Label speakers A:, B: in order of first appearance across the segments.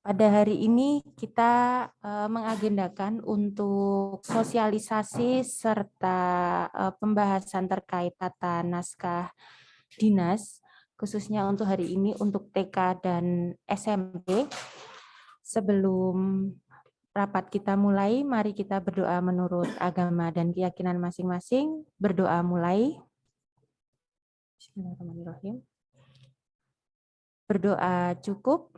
A: Pada hari ini kita mengagendakan untuk sosialisasi serta pembahasan terkait tata naskah dinas, khususnya untuk hari ini untuk TK dan SMP. Sebelum rapat kita mulai, mari kita berdoa menurut agama dan keyakinan masing-masing. Berdoa mulai. Bismillahirrahmanirrahim. Berdoa cukup.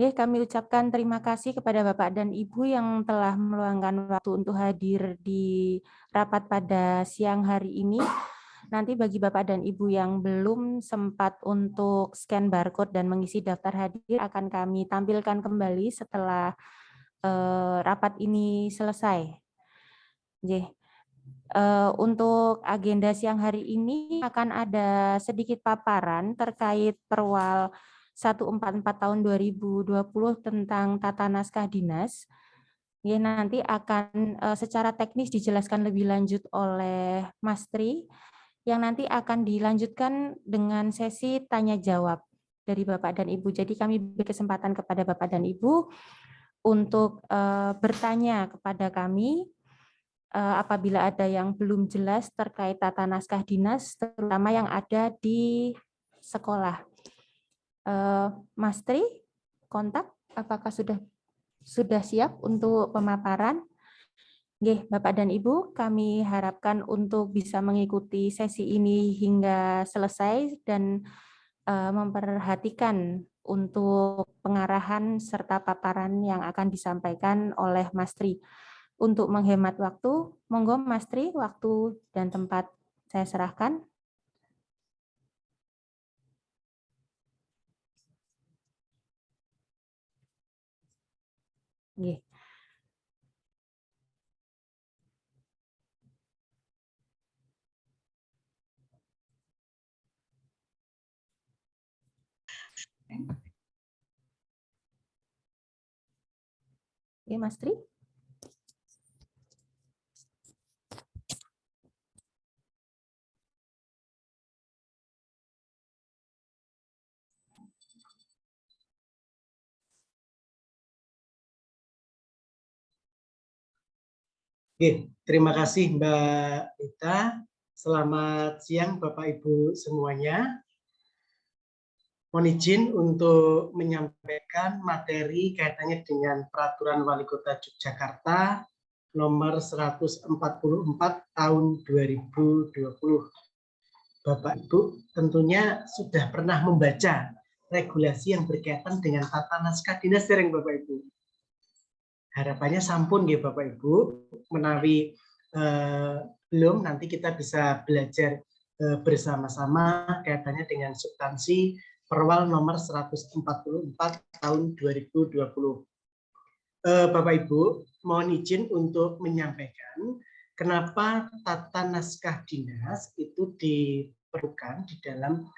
A: Kami ucapkan terima kasih kepada Bapak dan Ibu yang telah meluangkan waktu untuk hadir di rapat pada siang hari ini. Nanti bagi Bapak dan Ibu yang belum sempat untuk scan barcode dan mengisi daftar hadir akan kami tampilkan kembali setelah rapat ini selesai. Untuk agenda siang hari ini akan ada sedikit paparan terkait Perwal 144 tahun 2020 tentang tata naskah dinas. Nanti akan secara teknis dijelaskan lebih lanjut oleh Mas Tri, yang nanti akan dilanjutkan dengan sesi tanya jawab dari Bapak dan Ibu. Jadi kami beri kesempatan kepada Bapak dan Ibu untuk bertanya kepada kami apabila ada yang belum jelas terkait tata naskah dinas, terutama yang ada di sekolah. Mas Tri, kontak, apakah sudah siap untuk pemaparan? Bapak dan Ibu, kami harapkan untuk bisa mengikuti sesi ini hingga selesai dan memperhatikan untuk pengarahan serta paparan yang akan disampaikan oleh Mas Tri. Untuk menghemat waktu, monggo Mas Tri, waktu dan tempat saya serahkan. Nggih. Oke, Mas Tri.
B: Oke, terima kasih Mbak Ita. Selamat siang Bapak Ibu semuanya. Mohon izin untuk menyampaikan materi kaitannya dengan Peraturan Wali Kota Yogyakarta nomor 144 tahun 2020. Bapak Ibu tentunya sudah pernah membaca regulasi yang berkaitan dengan tata naskah dinas dereng Bapak Ibu. Harapannya sampun ya Bapak Ibu, menawi belum nanti kita bisa belajar bersama-sama kaitannya dengan substansi Perwal nomor 144 tahun 2020. Bapak Ibu, mohon izin untuk menyampaikan kenapa tata naskah dinas itu diperlukan di dalam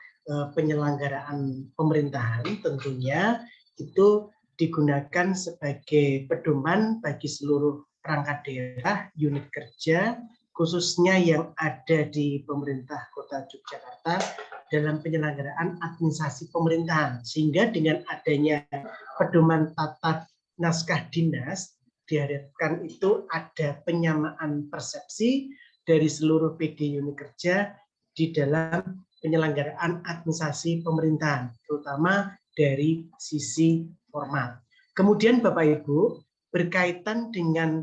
B: penyelenggaraan pemerintahan. Tentunya itu digunakan sebagai pedoman bagi seluruh perangkat daerah, unit kerja, khususnya yang ada di pemerintah Kota Yogyakarta dalam penyelenggaraan administrasi pemerintahan. Sehingga dengan adanya pedoman tata naskah dinas, diharapkan itu ada penyamaan persepsi dari seluruh PD unit kerja di dalam penyelenggaraan administrasi pemerintahan, terutama dari sisi formal. Kemudian Bapak Ibu, berkaitan dengan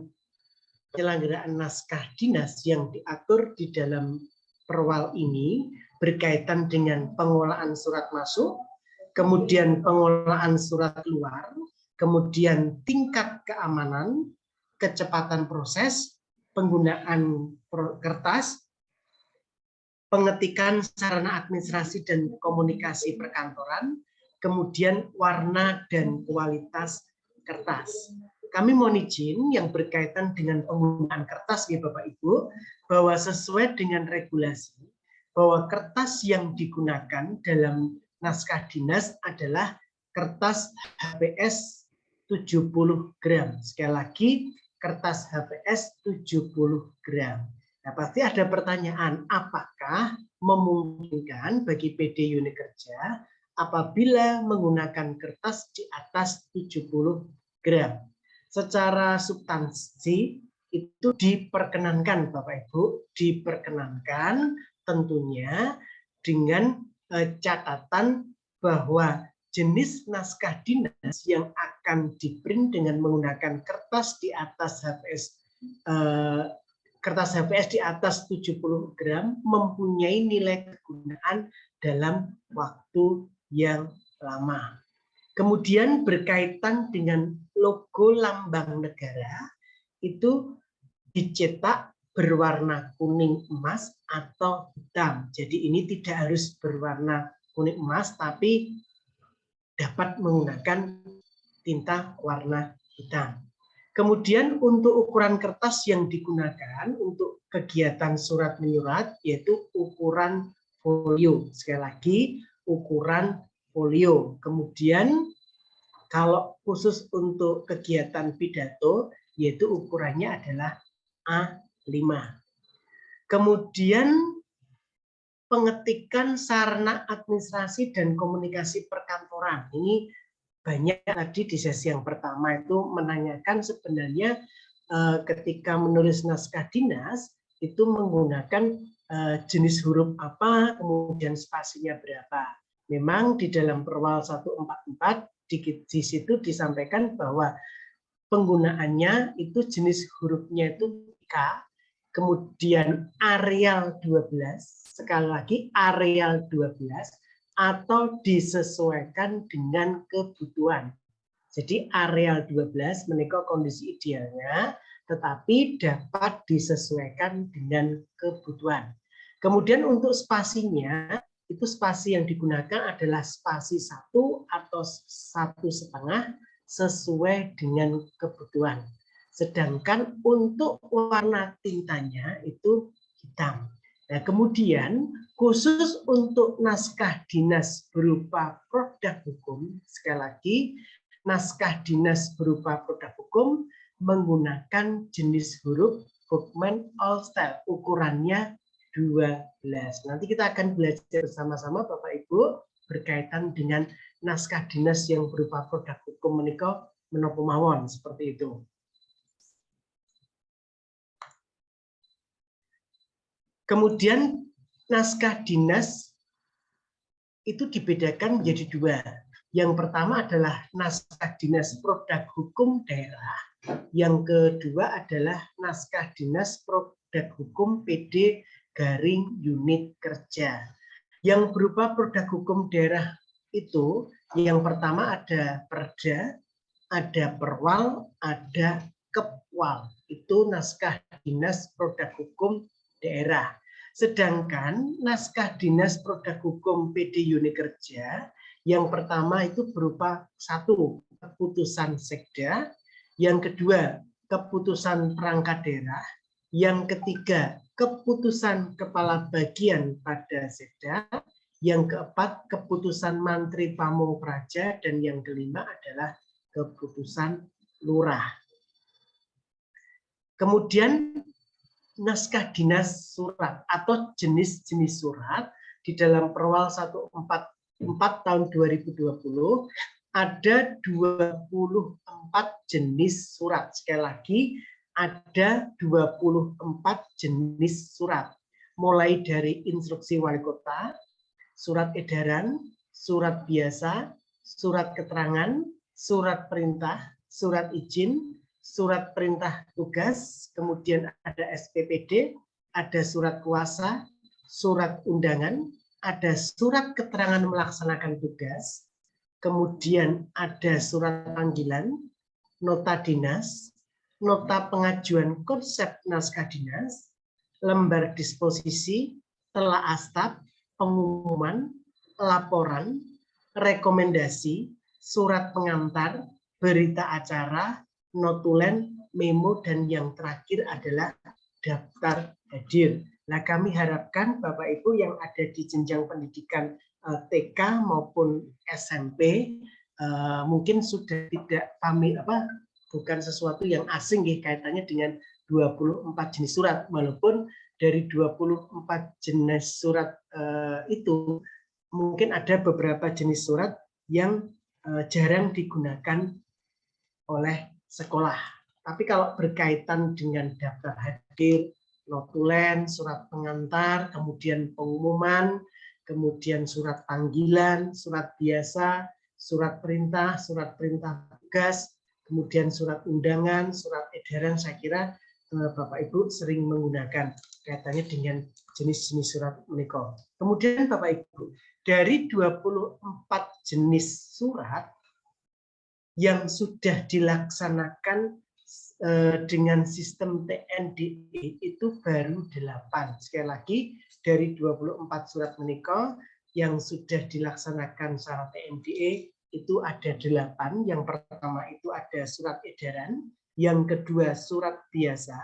B: penyelenggaraan naskah dinas yang diatur di dalam Perwal ini, berkaitan dengan pengolahan surat masuk, kemudian pengolahan surat keluar, kemudian tingkat keamanan, kecepatan proses, penggunaan kertas, pengetikan sarana administrasi dan komunikasi perkantoran, kemudian warna dan kualitas kertas. Kami mohon izin yang berkaitan dengan penggunaan kertas ya Bapak Ibu, bahwa sesuai dengan regulasi, bahwa kertas yang digunakan dalam naskah dinas adalah kertas HPS 70 gram. Sekali lagi, kertas HPS 70 gram. Nah, pasti ada pertanyaan, apakah memungkinkan bagi PD unit kerja apabila menggunakan kertas di atas 70 gram. Secara substansi itu diperkenankan Bapak Ibu, diperkenankan tentunya dengan catatan bahwa jenis naskah dinas yang akan di-print dengan menggunakan kertas di atas HVS di atas 70 gram mempunyai nilai kegunaan dalam waktu yang lama. Kemudian berkaitan dengan logo lambang negara itu dicetak berwarna kuning emas atau hitam. Jadi ini tidak harus berwarna kuning emas, tapi dapat menggunakan tinta warna hitam. Kemudian untuk ukuran kertas yang digunakan untuk kegiatan surat menyurat yaitu ukuran folio. Sekali lagi, ukuran folio. Kemudian kalau khusus untuk kegiatan pidato, yaitu ukurannya adalah A5. Kemudian pengetikan sarana administrasi dan komunikasi perkantoran. Ini banyak tadi di sesi yang pertama itu menanyakan sebenarnya ketika menulis naskah dinas itu menggunakan jenis huruf apa, kemudian spasinya berapa. Memang di dalam Perwal 144 di situ disampaikan bahwa penggunaannya itu jenis hurufnya itu K, kemudian areal 12, sekali lagi areal 12, atau disesuaikan dengan kebutuhan. Jadi areal 12 menika kondisi idealnya, tetapi dapat disesuaikan dengan kebutuhan. Kemudian untuk spasinya, itu spasi yang digunakan adalah spasi 1 atau 1,5 sesuai dengan kebutuhan. Sedangkan untuk warna tintanya itu hitam. Nah, kemudian khusus untuk naskah dinas berupa produk hukum, sekali lagi, naskah dinas berupa produk hukum menggunakan jenis huruf Bookman All Style, ukurannya 12. Nanti kita akan belajar bersama-sama Bapak Ibu berkaitan dengan naskah dinas yang berupa produk hukum menika menapa mawon seperti itu. Kemudian naskah dinas itu dibedakan menjadi dua. Yang pertama adalah naskah dinas produk hukum daerah. Yang kedua adalah naskah dinas produk hukum PD garing unit kerja. Yang berupa produk hukum daerah itu yang pertama ada perda, ada perwal, ada kepwal. Itu naskah dinas produk hukum daerah. Sedangkan naskah dinas produk hukum PD unit kerja yang pertama itu berupa 1 keputusan sekda, yang kedua keputusan perangkat daerah, yang ketiga keputusan kepala bagian pada sekda, yang keempat keputusan Mantri Pamungpraja, dan yang kelima adalah keputusan lurah. Kemudian naskah dinas surat atau jenis-jenis surat di dalam Perwal 144 tahun 2020 ada 24 jenis surat. Sekali lagi ada 24 jenis surat. Mulai dari instruksi wali kota, surat edaran, surat biasa, surat keterangan, surat perintah, surat izin, surat perintah tugas, kemudian ada SPPD, ada surat kuasa, surat undangan, ada surat keterangan melaksanakan tugas, kemudian ada surat panggilan, nota dinas, nota pengajuan konsep naskah dinas, lembar disposisi, telaah staf, pengumuman, laporan, rekomendasi, surat pengantar, berita acara, notulen, memo, dan yang terakhir adalah daftar hadir. Nah, kami harapkan Bapak Ibu yang ada di jenjang pendidikan TK maupun SMP mungkin sudah tidak bukan sesuatu yang asing kaitannya dengan 24 jenis surat, walaupun dari 24 jenis surat itu mungkin ada beberapa jenis surat yang jarang digunakan oleh sekolah. Tapi kalau berkaitan dengan daftar hadir, notulen, surat pengantar, kemudian pengumuman, kemudian surat panggilan, surat biasa, surat perintah tugas, kemudian surat undangan, surat edaran, saya kira Bapak Ibu sering menggunakan kaitannya dengan jenis-jenis surat menika. Kemudian Bapak Ibu, dari 24 jenis surat yang sudah dilaksanakan dengan sistem TNDE itu baru 8. Sekali lagi, dari 24 surat menika yang sudah dilaksanakan secara TNDE itu ada 8. Yang pertama itu ada surat edaran, yang kedua surat biasa,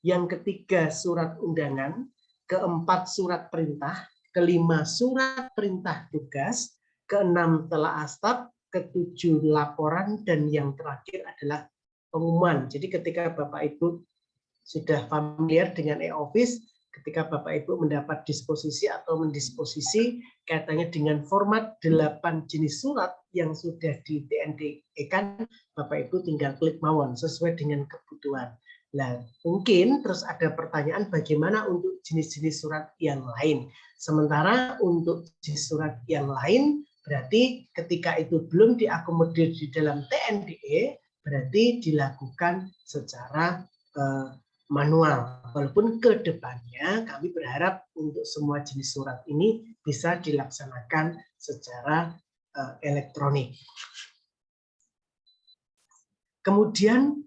B: yang ketiga surat undangan, keempat surat perintah, kelima surat perintah tugas, keenam telaah staf, ketujuh laporan, dan yang terakhir adalah pengumuman. Jadi ketika Bapak Ibu sudah familiar dengan e-office, ketika Bapak Ibu mendapat disposisi atau mendisposisi kaitannya dengan format 8 jenis surat yang sudah di TND-kan, Bapak Ibu tinggal klik mawon sesuai dengan kebutuhan. Nah, mungkin terus ada pertanyaan bagaimana untuk jenis-jenis surat yang lain. Sementara untuk jenis surat yang lain, berarti ketika itu belum diakomodir di dalam TNDE, berarti dilakukan secara manual. Walaupun ke depannya kami berharap untuk semua jenis surat ini bisa dilaksanakan secara elektronik. Kemudian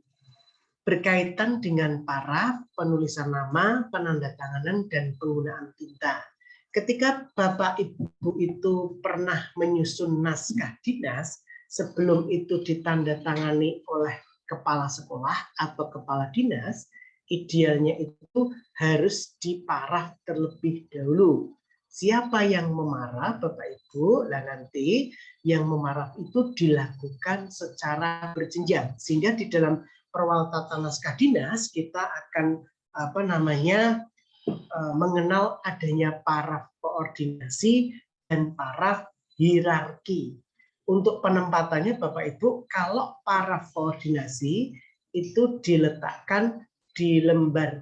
B: berkaitan dengan paraf, penulisan nama, penandatanganan, dan penggunaan tinta. Ketika Bapak Ibu itu pernah menyusun naskah dinas, sebelum itu ditandatangani oleh kepala sekolah atau kepala dinas, idealnya itu harus diparaf terlebih dahulu. Siapa yang memaraf, Bapak Ibu? Nah, nanti yang memaraf itu dilakukan secara berjenjang, sehingga di dalam perwal tata naskah dinas kita akan mengenal adanya paraf koordinasi dan paraf hierarki. Untuk penempatannya Bapak Ibu, kalau paraf koordinasi itu diletakkan di lembar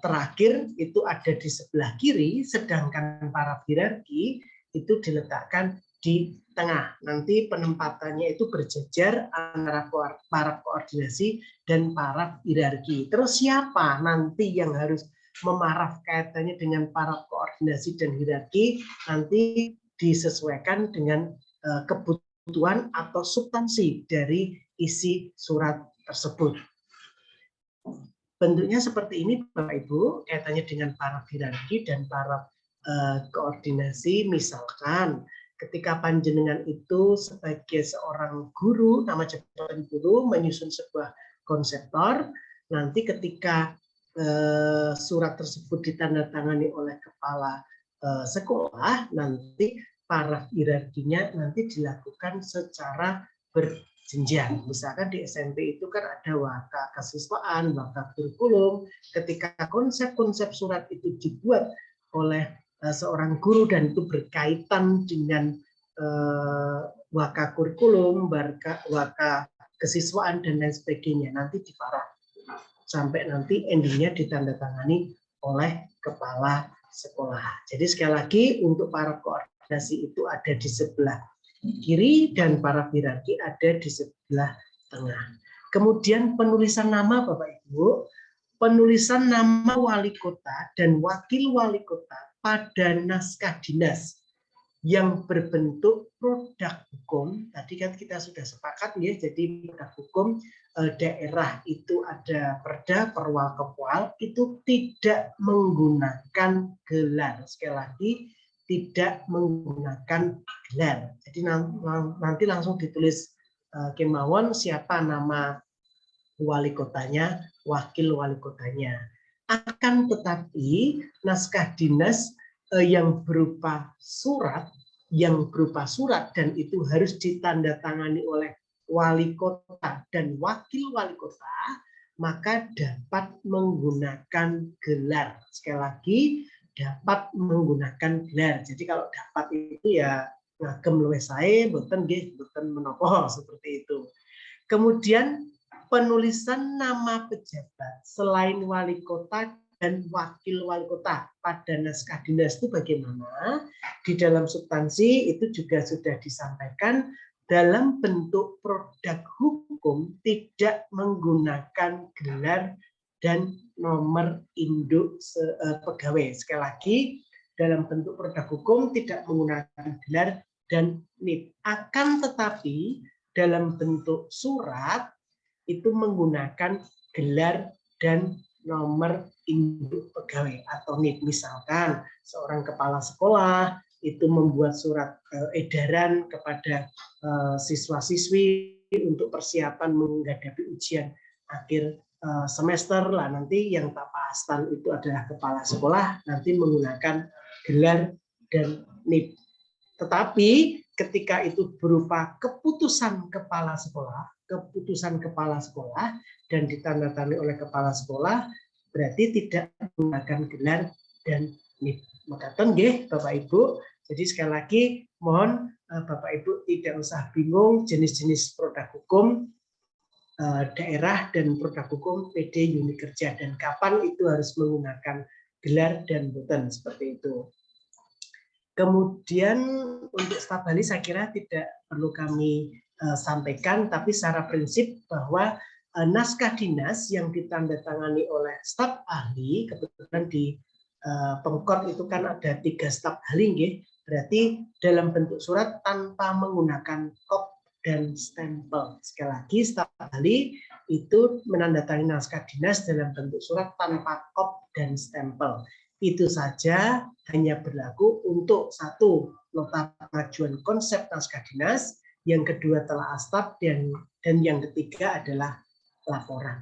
B: terakhir, itu ada di sebelah kiri, sedangkan paraf hierarki itu diletakkan di tengah. Nanti penempatannya itu berjejer antara paraf koordinasi dan paraf hierarki. Terus siapa nanti yang harus memaraf kaitannya dengan paraf koordinasi dan hierarki? Nanti disesuaikan dengan kebutuhan atau substansi dari isi surat tersebut. Bentuknya seperti ini Bapak Ibu, kaitannya dengan paraf hierarki dan paraf koordinasi. Misalkan ketika panjenengan itu sebagai seorang guru, nama jabatan guru, menyusun sebuah konseptor, nanti ketika surat tersebut ditandatangani oleh kepala sekolah, nanti paraf hierarkinya nanti dilakukan secara berjenjang. Misalkan di SMP itu kan ada waka kesiswaan, waka kurikulum. Ketika konsep-konsep surat itu dibuat oleh seorang guru dan itu berkaitan dengan waka kurikulum, waka kesiswaan dan lain sebagainya, nanti diparaf sampai nanti endingnya ditandatangani oleh kepala sekolah. Jadi sekali lagi untuk paraf koordinasi itu ada di sebelah kiri dan paraf hierarki ada di sebelah tengah. Kemudian penulisan nama Bapak Ibu, penulisan nama wali kota dan wakil wali kota pada naskah dinas yang berbentuk produk hukum. Tadi kan kita sudah sepakat ya, jadi produk hukum daerah itu ada perda, perwal, kepwal, itu tidak menggunakan gelar. Sekali lagi, tidak menggunakan gelar. Jadi nanti langsung ditulis kemauan siapa nama wali kotanya, wakil wali kotanya. Akan tetapi naskah dinas yang berupa surat dan itu harus ditandatangani oleh wali kota dan wakil wali kota, maka dapat menggunakan gelar. Sekali lagi, dapat menggunakan gelar. Jadi kalau dapat itu ya ngagem luwih sae, boten nggih boten menapa seperti itu. Kemudian penulisan nama pejabat selain wali kota dan wakil wali kota pada naskah dinas itu bagaimana? Di dalam substansi itu juga sudah disampaikan dalam bentuk produk hukum tidak menggunakan gelar dan nomor induk pegawai. Sekali lagi, dalam bentuk produk hukum tidak menggunakan gelar dan NIP. Akan tetapi dalam bentuk surat itu menggunakan gelar dan nomor induk pegawai atau NIP. Misalkan seorang kepala sekolah itu membuat surat edaran kepada siswa-siswi untuk persiapan menghadapi ujian akhir semester lah, nanti yang tapastan itu adalah kepala sekolah, nanti menggunakan gelar dan NIP. Tetapi ketika itu berupa keputusan kepala sekolah dan ditandatangani oleh kepala sekolah, berarti tidak menggunakan gelar dan NIP. Maka nggih Bapak Ibu, jadi sekali lagi mohon Bapak Ibu tidak usah bingung jenis-jenis produk hukum daerah dan produk hukum PD unit kerja dan kapan itu harus menggunakan gelar dan boten seperti itu. Kemudian untuk staf ahli saya kira tidak perlu kami sampaikan, tapi secara prinsip bahwa naskah dinas yang ditandatangani oleh staf ahli, kebetulan di Pemkot itu kan ada 3 staf ahli, nggih, berarti dalam bentuk surat tanpa menggunakan kop dan stempel. Sekali lagi, staf ahli itu menandatangani naskah dinas dalam bentuk surat tanpa kop dan stempel. Itu saja hanya berlaku untuk 1 nota pengajuan konsep naskah dinas, yang kedua telah staf dan yang ketiga adalah laporan.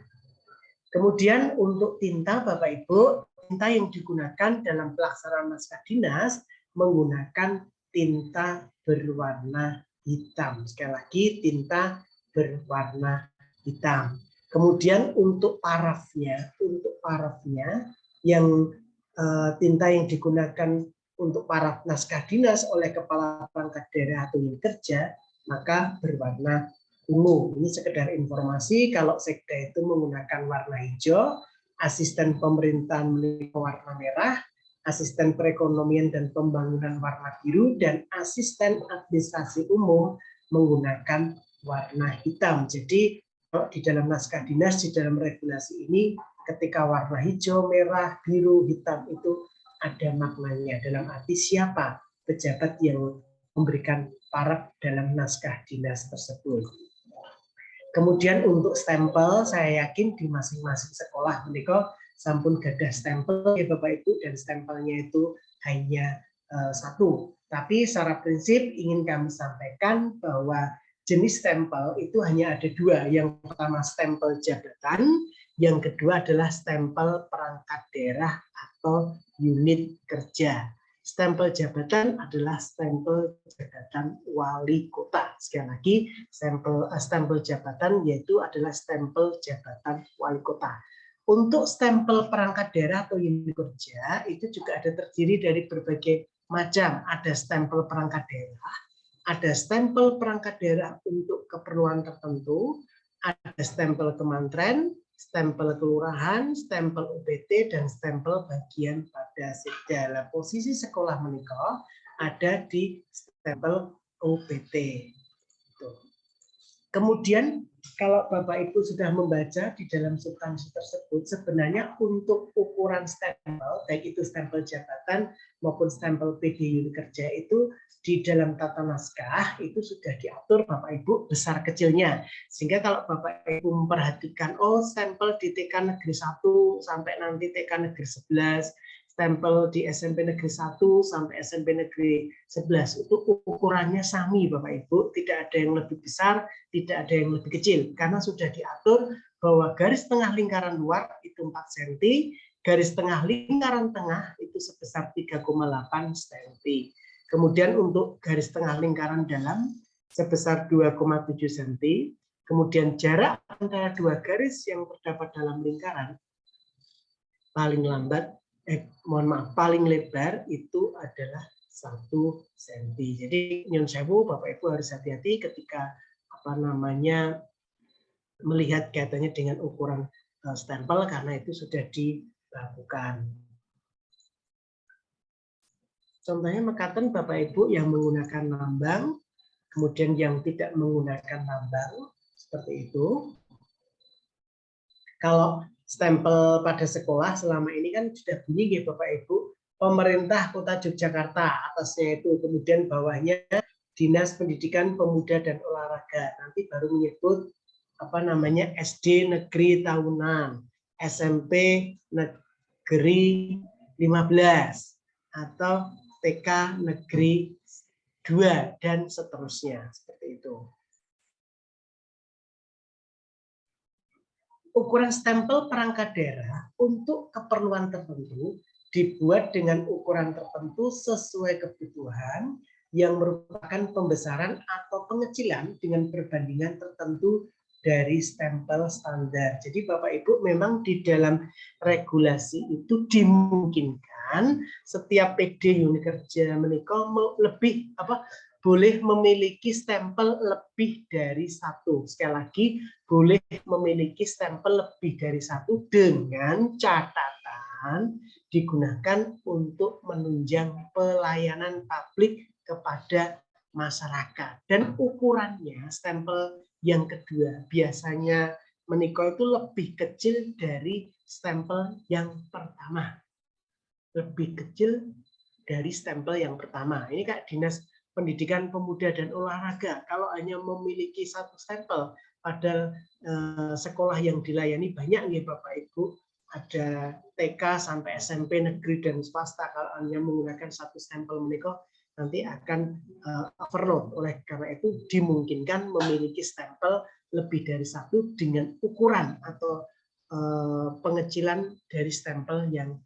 B: Kemudian untuk tinta Bapak Ibu, tinta yang digunakan dalam pelaksanaan naskah dinas menggunakan tinta berwarna hitam. Sekali lagi tinta berwarna hitam. Kemudian untuk parafnya yang tinta yang digunakan untuk paraf naskah dinas oleh kepala perangkat daerah atau unit kerja maka berwarna ungu. Ini sekedar informasi, kalau sekda itu menggunakan warna hijau, asisten pemerintahan warna merah, asisten perekonomian dan pembangunan warna biru, dan asisten administrasi umum menggunakan warna hitam. Jadi di dalam naskah dinas, di dalam regulasi ini, ketika warna hijau, merah, biru, hitam itu ada maknanya dalam arti siapa pejabat yang memberikan paraf dalam naskah dinas tersebut. Kemudian untuk stempel, saya yakin di masing-masing sekolah menika sampun gadah stempel ya Bapak Ibu, dan stempelnya itu hanya 1. Tapi secara prinsip ingin kami sampaikan bahwa jenis stempel itu hanya ada 2. Yang pertama stempel jabatan, yang kedua adalah stempel perangkat daerah atau unit kerja. Stempel jabatan adalah stempel jabatan wali kota. Sekali lagi, stempel jabatan yaitu adalah stempel jabatan wali kota. Untuk stempel perangkat daerah atau unit kerja itu juga ada terdiri dari berbagai macam. Ada stempel perangkat daerah, ada stempel perangkat daerah untuk keperluan tertentu, ada stempel kementerian, stempel kelurahan, stempel UPT, dan stempel bagian pada sekda. Posisi sekolah menikah ada di stempel UPT. Kemudian kalau Bapak Ibu sudah membaca di dalam substansi tersebut, sebenarnya untuk ukuran stempel, baik itu stempel jabatan maupun stempel PD unit kerja itu di dalam tata naskah itu sudah diatur Bapak Ibu besar kecilnya. Sehingga kalau Bapak Ibu memperhatikan, oh stempel di TK Negeri 1 sampai nanti TK Negeri 11, stempel di SMP Negeri 1 sampai SMP Negeri 11 itu ukurannya sami Bapak Ibu, tidak ada yang lebih besar, tidak ada yang lebih kecil, karena sudah diatur bahwa garis tengah lingkaran luar itu 4 cm, garis tengah lingkaran tengah itu sebesar 3,8 cm. Kemudian untuk garis tengah lingkaran dalam sebesar 2,7 cm, kemudian jarak antara 2 garis yang terdapat dalam lingkaran paling lambat mohon maaf, paling lebar itu adalah 1 cm. Jadi nyun sewu Bapak Ibu harus hati-hati ketika melihat kaitannya dengan ukuran stempel karena itu sudah dilakukan. Contohnya mekaten Bapak Ibu yang menggunakan lambang, kemudian yang tidak menggunakan lambang, seperti itu. Kalau stempel pada sekolah selama ini kan sudah bunyi ya Bapak Ibu, pemerintah Kota Yogyakarta atasnya itu, kemudian bawahnya Dinas Pendidikan Pemuda dan Olahraga, nanti baru menyebut SD Negeri Tahunan, SMP Negeri 15, atau TK Negeri 2 dan seterusnya, seperti itu. Ukuran stempel perangkat daerah untuk keperluan tertentu dibuat dengan ukuran tertentu sesuai kebutuhan yang merupakan pembesaran atau pengecilan dengan perbandingan tertentu dari stempel standar. Jadi Bapak Ibu memang di dalam regulasi itu dimungkinkan setiap PD unit kerja menika lebih boleh memiliki stempel lebih dari 1. Sekali lagi, boleh memiliki stempel lebih dari 1 dengan catatan digunakan untuk menunjang pelayanan publik kepada masyarakat. Dan ukurannya stempel yang kedua biasanya menika itu lebih kecil dari stempel yang pertama. Lebih kecil dari stempel yang pertama. Ini Kak Dinas Pendidikan Pemuda dan Olahraga, kalau hanya memiliki 1 stempel, pada sekolah yang dilayani banyak nih Bapak Ibu, ada TK sampai SMP negeri dan swasta, kalau hanya menggunakan 1 stempel menika nanti akan overload. Oleh karena itu dimungkinkan memiliki stempel lebih dari 1 dengan ukuran atau pengecilan dari stempel yang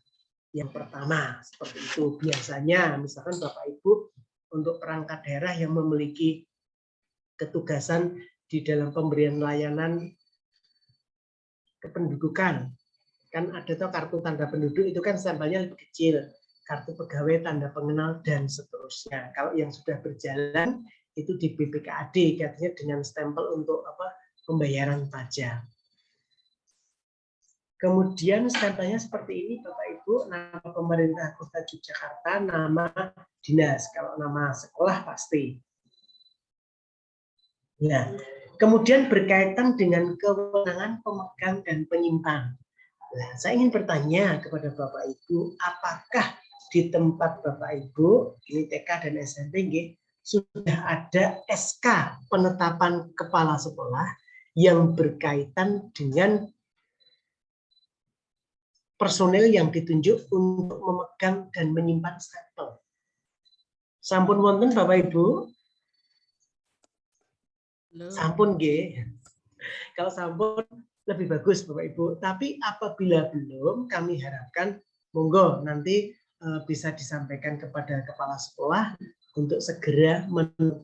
B: pertama, seperti itu. Biasanya misalkan Bapak Ibu untuk perangkat daerah yang memiliki ketugasan di dalam pemberian layanan kependudukan, kan ada tuh kartu tanda penduduk, itu kan stempelnya lebih kecil, kartu pegawai, tanda pengenal, dan seterusnya. Kalau yang sudah berjalan itu di BPKAD, katanya dengan stempel untuk pembayaran pajak. Kemudian stempelnya seperti ini Bapak Ibu, nama pemerintah Kota Yogyakarta, nama dinas, kalau nama sekolah pasti. Nah, kemudian berkaitan dengan kewenangan pemegang dan penyimpan. Nah, saya ingin bertanya kepada Bapak Ibu, apakah di tempat Bapak Ibu, ini TK dan SMP, sudah ada SK penetapan kepala sekolah yang berkaitan dengan personel yang ditunjuk untuk memegang dan menyimpan stempel. Sampun wonten Bapak Ibu? Sampun nggih. Kalau sampun lebih bagus Bapak Ibu. Tapi apabila belum, kami harapkan monggo nanti bisa disampaikan kepada kepala sekolah untuk segera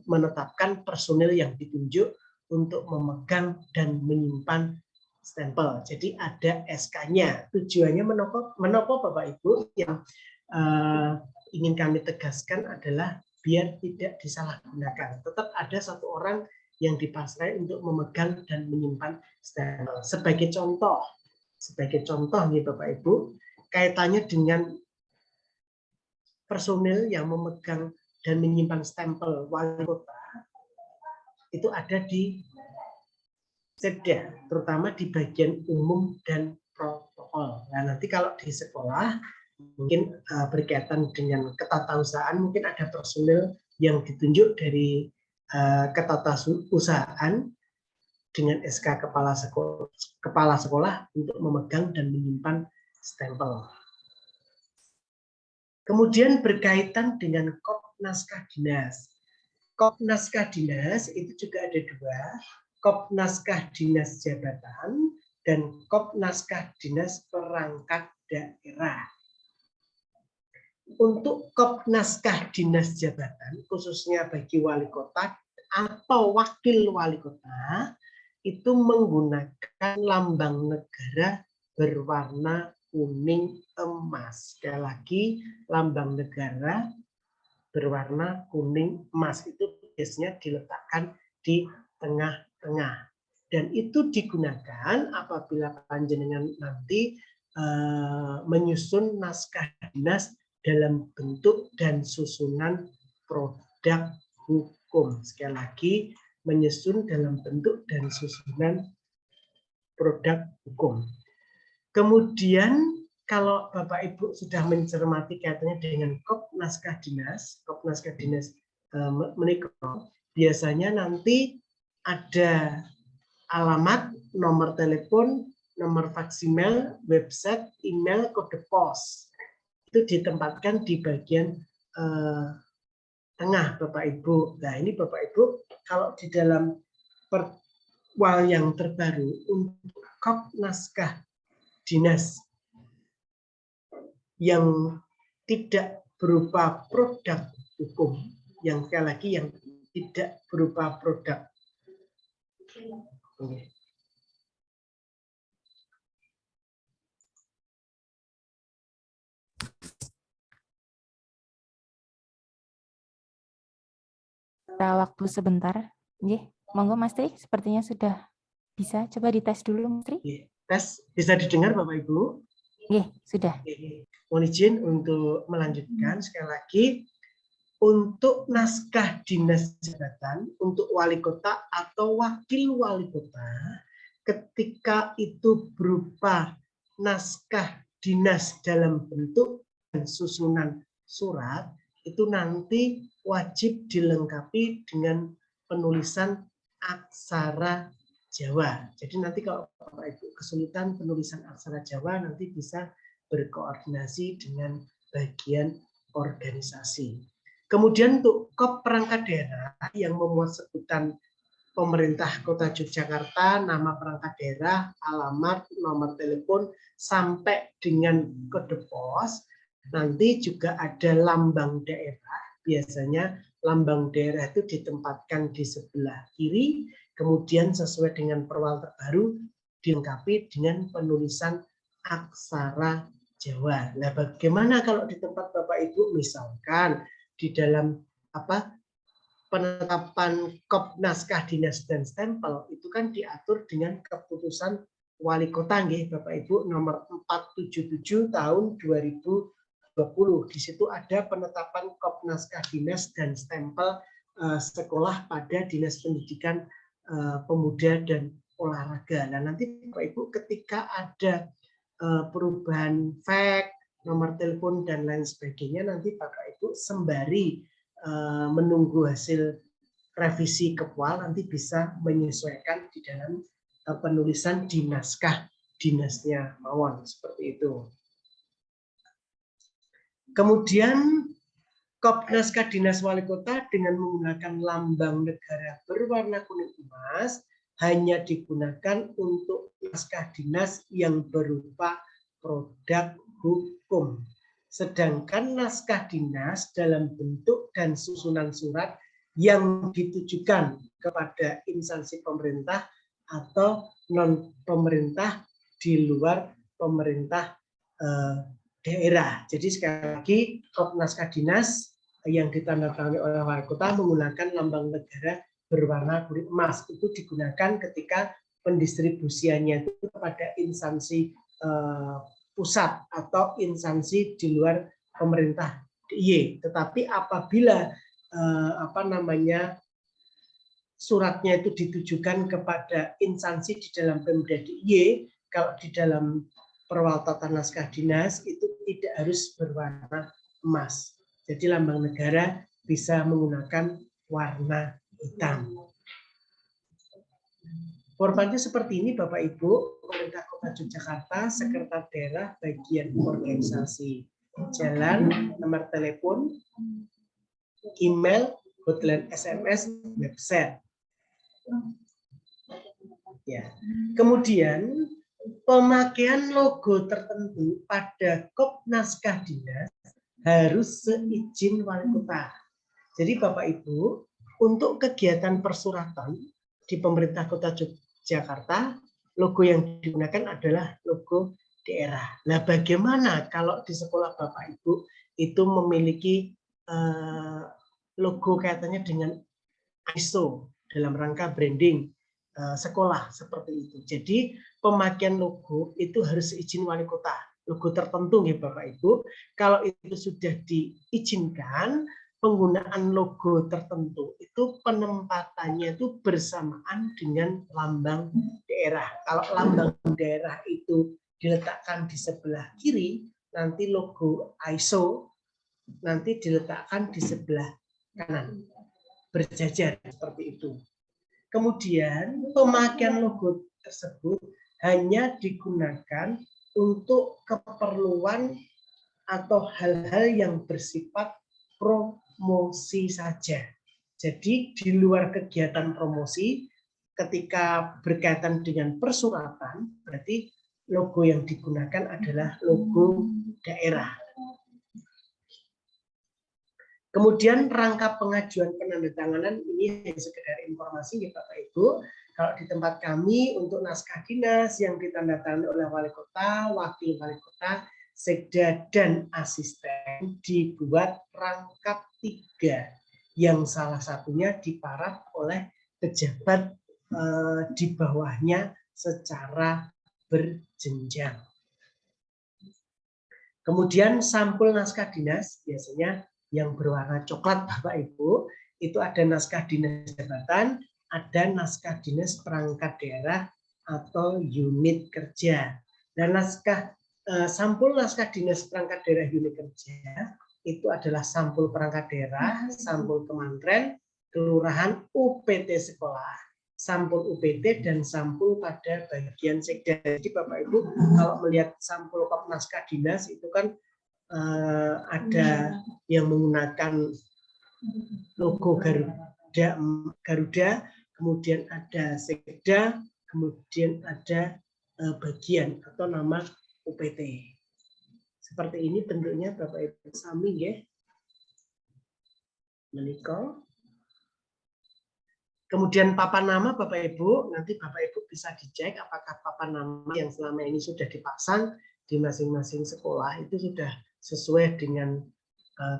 B: menetapkan personel yang ditunjuk untuk memegang dan menyimpan stempel. Jadi ada SK-nya. Tujuannya menopo Bapak Ibu, yang ingin kami tegaskan adalah biar tidak disalahgunakan. Tetap ada 1 orang yang dipasrai untuk memegang dan menyimpan stempel. Sebagai contoh nih Bapak Ibu, kaitannya dengan personil yang memegang dan menyimpan stempel wali kota itu ada di Setda, terutama di bagian umum dan protokol. Nah, nanti kalau di sekolah mungkin berkaitan dengan ketatausahaan, mungkin ada personil yang ditunjuk dari ketatausahaan dengan SK kepala sekolah untuk memegang dan menyimpan stempel. Kemudian berkaitan dengan kop naskah dinas. Kop naskah dinas itu juga ada 2. Kop naskah dinas jabatan dan kop naskah dinas perangkat daerah. Untuk kop naskah dinas jabatan, khususnya bagi wali kota atau wakil wali kota, itu menggunakan lambang negara berwarna kuning emas. Sekali lagi, lambang negara berwarna kuning emas itu biasanya diletakkan di tengah-tengah. Dan itu digunakan apabila panjenengan nanti menyusun naskah dinas dalam bentuk dan susunan produk hukum. Sekali lagi, menyusun dalam bentuk dan susunan produk hukum. Kemudian kalau Bapak Ibu sudah mencermati kaitannya dengan kop naskah dinas menikah, biasanya nanti ada alamat, nomor telepon, nomor faksimal, website, email, kode pos. Itu ditempatkan di bagian tengah Bapak Ibu. Nah ini Bapak Ibu, kalau di dalam perwal yang terbaru untuk kop naskah dinas yang tidak berupa produk hukum, yang sekali lagi yang tidak berupa produk. Oke.
A: Kita waktu sebentar. Monggo Mas Tri, sepertinya sudah bisa. Coba dites dulu Mas Tri.
B: Tes, bisa didengar Bapak Ibu?
A: Sudah.
B: Mohon izin untuk melanjutkan sekali lagi. Untuk naskah dinas jabatan untuk wali kota atau wakil wali kota, ketika itu berupa naskah dinas dalam bentuk dan susunan surat, itu nanti wajib dilengkapi dengan penulisan aksara Jawa. Jadi nanti kalau Bapak Ibu kesulitan penulisan aksara Jawa, nanti bisa berkoordinasi dengan bagian organisasi. Kemudian untuk kop perangkat daerah yang memuat sebutan pemerintah Kota Yogyakarta, nama perangkat daerah, alamat, nomor telepon, sampai dengan kode pos, nanti juga ada lambang daerah. Biasanya lambang daerah itu ditempatkan di sebelah kiri, kemudian sesuai dengan perwal terbaru dilengkapi dengan penulisan aksara Jawa. Nah, bagaimana kalau di tempat Bapak Ibu misalkan di dalam penetapan kop naskah dinas dan stempel itu kan diatur dengan keputusan wali kota Bapak Ibu nomor 477 tahun 2020. Di situ ada penetapan kop naskah dinas dan stempel sekolah pada Dinas Pendidikan Pemuda dan Olahraga. Nah, nanti Bapak Ibu ketika ada perubahan fax, nomor telepon dan lain sebagainya, nanti Bapak Ibu sembari menunggu hasil revisi kepwal nanti bisa menyesuaikan di dalam penulisan di naskah dinasnya mawon, seperti itu. Kemudian kop naskah dinas wali kota dengan menggunakan lambang negara berwarna kuning emas hanya digunakan untuk naskah dinas yang berupa produk hukum. Sedangkan naskah dinas dalam bentuk dan susunan surat yang ditujukan kepada instansi pemerintah atau non-pemerintah di luar pemerintah daerah. Jadi sekali lagi, kop naskah dinas yang ditandatangani oleh wali kota menggunakan lambang negara berwarna kuning emas. Itu digunakan ketika pendistribusiannya itu kepada instansi pusat atau instansi di luar pemerintah DIY. Tetapi apabila suratnya itu ditujukan kepada instansi di dalam Pemda DIY, kalau di dalam perwal tata naskah dinas itu tidak harus berwarna emas. Jadi lambang negara bisa menggunakan warna hitam. Formatnya seperti ini Bapak Ibu, Pemerintah Kota Yogyakarta, Sekretariat Daerah, bagian organisasi, jalan, nomor telepon, email, hotline SMS, website. Ya. Kemudian pemakaian logo tertentu pada kop naskah dinas harus seizin wali kota. Jadi Bapak Ibu, untuk kegiatan persuratan di Pemerintah Kota Yogyakarta, logo yang digunakan adalah logo daerah. Nah, bagaimana kalau di sekolah Bapak Ibu itu memiliki logo kaitannya dengan ISO dalam rangka branding sekolah seperti itu. Jadi pemakaian logo itu harus izin wali kota. Logo tertentu ya Bapak Ibu. Kalau itu sudah diizinkan, penggunaan logo tertentu itu penempatannya itu bersamaan dengan lambang daerah. Kalau lambang daerah itu diletakkan di sebelah kiri, nanti logo ISO nanti diletakkan di sebelah kanan, berjajar seperti itu. Kemudian pemakaian logo tersebut hanya digunakan untuk keperluan atau hal-hal yang bersifat promosi saja. Jadi di luar kegiatan promosi, ketika berkaitan dengan persuratan, berarti logo yang digunakan adalah logo daerah. Kemudian rangka pengajuan penandatanganan ini hanya sekedar informasi ya Bapak Ibu. Kalau di tempat kami untuk naskah dinas yang ditandatangani oleh wali kota, wakil wali kota, sekda dan asisten dibuat rangkap 3 yang salah satunya diparaf oleh pejabat di bawahnya secara berjenjang. Kemudian sampul naskah dinas biasanya yang berwarna coklat Bapak Ibu, itu ada naskah dinas jabatan, ada naskah dinas perangkat daerah atau unit kerja. Dan sampul naskah dinas perangkat daerah unit kerja itu adalah sampul perangkat daerah, sampul kementerian, kelurahan, UPT sekolah, sampul UPT dan sampul pada bagian sekda. Jadi Bapak Ibu kalau melihat sampul naskah dinas itu kan ada yang menggunakan logo Garuda, kemudian ada sekda, kemudian ada bagian atau nama UPT. Seperti ini bentuknya Bapak Ibu sami ya. Menika. Kemudian papan nama Bapak Ibu, nanti Bapak Ibu bisa dicek apakah papan nama yang selama ini sudah dipasang di masing-masing sekolah itu sudah sesuai dengan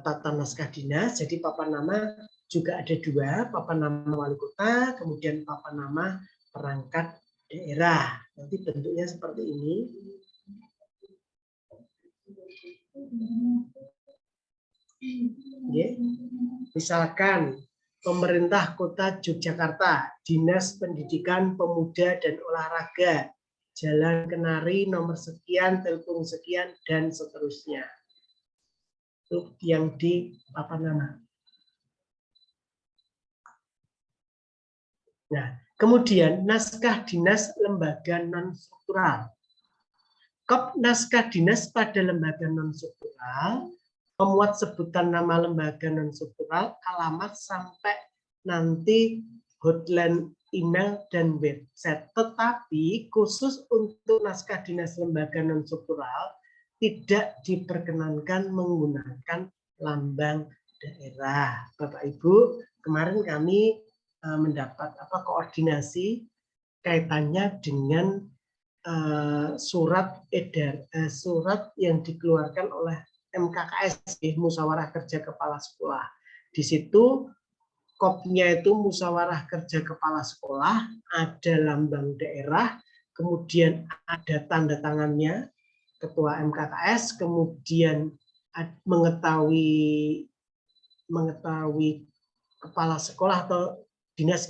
B: tata naskah dinas. Jadi papan nama juga ada 2, papan nama wali kota, kemudian papan nama perangkat daerah. Nanti bentuknya seperti ini. Misalkan Pemerintah Kota Yogyakarta, Dinas Pendidikan Pemuda dan Olahraga, Jalan Kenari nomor sekian, telepon sekian, dan seterusnya. Itu yang di papan nama. Nah, kemudian naskah dinas lembaga non-struktural. Kop naskah dinas pada lembaga non-struktural memuat sebutan nama lembaga non-struktural, alamat sampai nanti hotline, email, dan website. Tetapi khusus untuk naskah dinas lembaga non-struktural tidak diperkenankan menggunakan lambang daerah. Bapak Ibu, kemarin kami mendapat koordinasi kaitannya dengan surat yang dikeluarkan oleh MKKS, Musyawarah Kerja Kepala Sekolah. Di situ kopnya itu Musyawarah Kerja Kepala Sekolah, ada lambang daerah, kemudian ada tanda tangannya Ketua MKKS, kemudian mengetahui kepala sekolah atau dinas,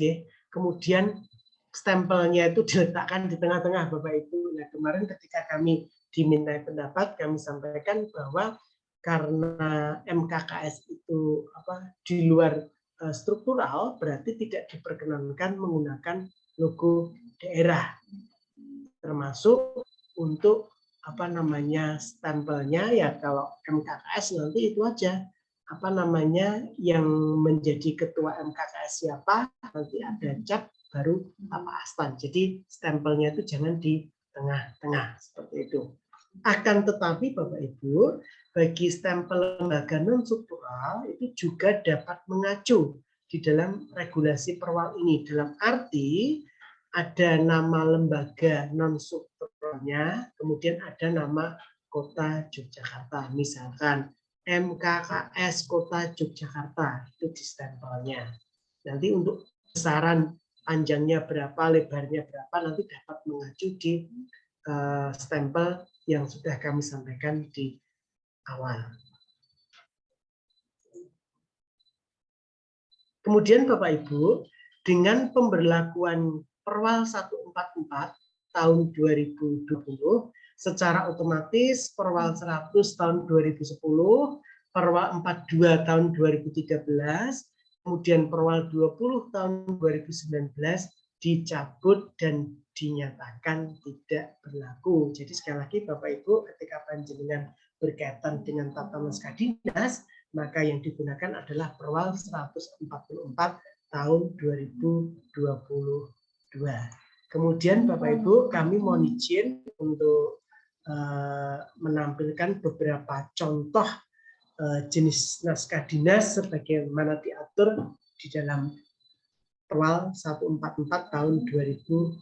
B: kemudian stempelnya itu diletakkan di tengah-tengah Bapak Ibu. Nah, kemarin ketika kami dimintai pendapat, kami sampaikan bahwa karena MKKS itu di luar struktural, berarti tidak diperkenankan menggunakan logo daerah, termasuk untuk stempelnya ya. Kalau MKKS nanti itu aja yang menjadi ketua MKKS siapa, nanti ada cap baru Astan. Jadi stempelnya itu jangan di tengah-tengah seperti itu. Akan tetapi Bapak Ibu, bagi stempel lembaga non-struktural itu juga dapat mengacu di dalam regulasi perwal ini. Dalam arti ada nama lembaga non-struktural stempelnya, kemudian ada nama Kota Yogyakarta, misalkan MKKS Kota Yogyakarta, itu di stempelnya. Nanti untuk besaran panjangnya berapa, lebarnya berapa, nanti dapat mengacu di stempel yang sudah kami sampaikan di awal. Kemudian Bapak Ibu, dengan pemberlakuan Perwal 144 tahun 2020, secara otomatis Perwal 100 tahun 2010, Perwal 42 tahun 2013, kemudian Perwal 20 tahun 2019 dicabut dan dinyatakan tidak berlaku. Jadi sekali lagi Bapak Ibu, ketika panjenengan berkaitan dengan tata naskah dinas, maka yang digunakan adalah Perwal 144 tahun 2022. Kemudian Bapak Ibu, kami mohon izin untuk menampilkan beberapa contoh jenis naskah dinas sebagaimana diatur di dalam Perwal 144 tahun 2020.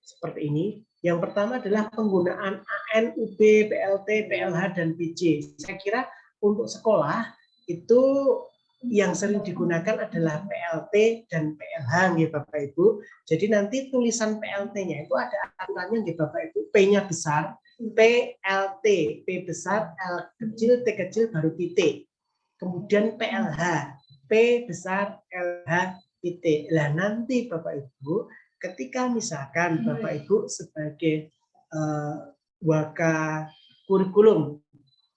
B: Seperti ini. Yang pertama adalah penggunaan AN, UB, PLT, PLH, dan PC. Saya kira untuk sekolah itu yang sering digunakan adalah PLT dan PLH, ya Bapak Ibu. Jadi nanti tulisan PLT-nya itu ada aturannya, ya Bapak Ibu. P-nya besar, PLT, P besar, L kecil, T kecil, baru titik. Kemudian PLH, P besar, LH, titik. Nah nanti Bapak Ibu, ketika misalkan Bapak Ibu sebagai waka kurikulum,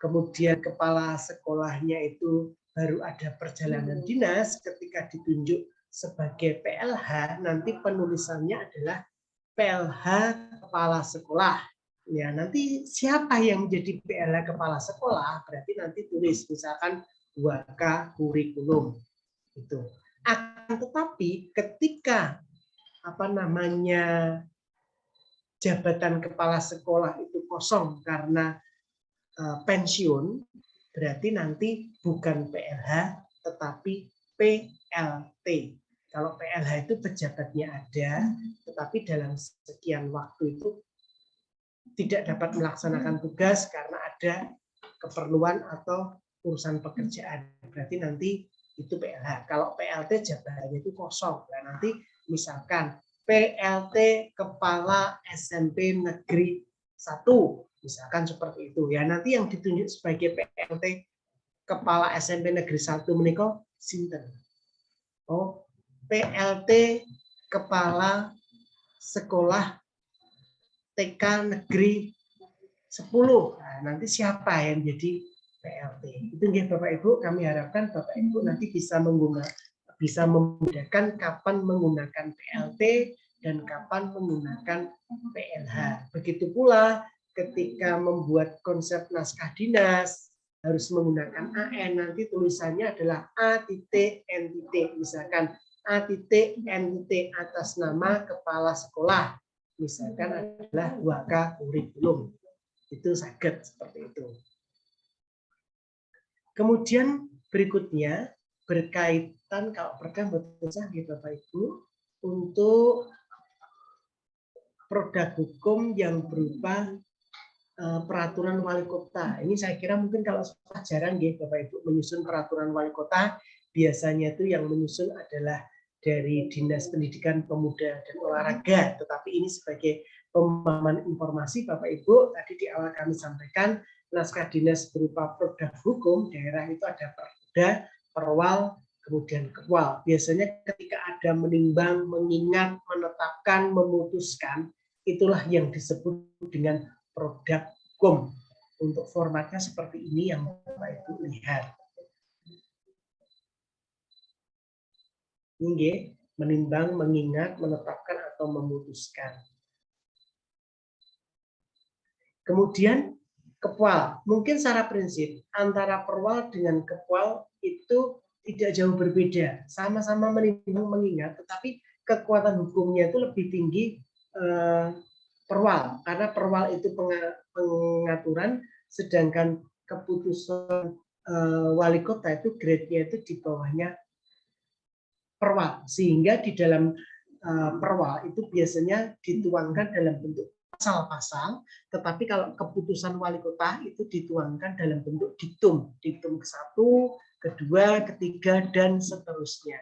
B: kemudian kepala sekolahnya itu baru ada perjalanan dinas, ketika ditunjuk sebagai PLH, nanti penulisannya adalah PLH kepala sekolah. Ya, nanti siapa yang menjadi PLH kepala sekolah, berarti nanti tulis misalkan waka kurikulum. Itu. Akan tetapi ketika jabatan kepala sekolah itu kosong karena pensiun, berarti nanti bukan PLH tetapi PLT. Kalau PLH itu pejabatnya ada, tetapi dalam sekian waktu itu tidak dapat melaksanakan tugas karena ada keperluan atau urusan pekerjaan. Berarti nanti itu PLH. Kalau PLT jabatannya itu kosong. Nah, nanti misalkan PLT Kepala SMP Negeri 1, misalkan seperti itu. Ya, nanti yang ditunjuk sebagai PLT Kepala SMP Negeri 1 menika sinten? Oh, PLT Kepala Sekolah TK Negeri 10. Nah, nanti siapa yang jadi PLT? Itu nggih Bapak Ibu, kami harapkan Bapak Ibu nanti bisa membedakan kapan menggunakan PLT dan kapan menggunakan PLH. Begitu pula ketika membuat konsep naskah dinas harus menggunakan AN, nanti tulisannya adalah A titik N titik, misalkan A titik N titik atas nama kepala sekolah, misalkan adalah waka kurikulum. Itu saged seperti itu. Kemudian berikutnya berkaitan, kalau perda betul Bapak Ibu, untuk produk hukum yang berupa peraturan wali kota. Ini saya kira mungkin kalau sekolah jarang ya Bapak Ibu menyusun peraturan wali kota, biasanya itu yang menyusun adalah dari Dinas Pendidikan Pemuda dan Olahraga. Tetapi ini sebagai pemahaman informasi Bapak Ibu, tadi di awal kami sampaikan naskah dinas berupa produk hukum daerah itu ada perda, perwal, kemudian kepwal. Biasanya ketika ada menimbang, mengingat, menetapkan, memutuskan, itulah yang disebut dengan produk hukum. Untuk formatnya seperti ini yang Bapak Ibu lihat. Ini menimbang, mengingat, menetapkan atau memutuskan. Kemudian kepwal, mungkin secara prinsip antara perwal dengan kepwal itu tidak jauh berbeda, sama-sama menimbang, mengingat, tetapi kekuatan hukumnya itu lebih tinggi perwal, karena perwal itu pengaturan, sedangkan keputusan wali kota itu grade-nya itu di bawahnya perwal, sehingga di dalam perwal itu biasanya dituangkan dalam bentuk pasal-pasal, tetapi kalau keputusan wali kota itu dituangkan dalam bentuk diktum ke-1, kedua, ketiga, dan seterusnya.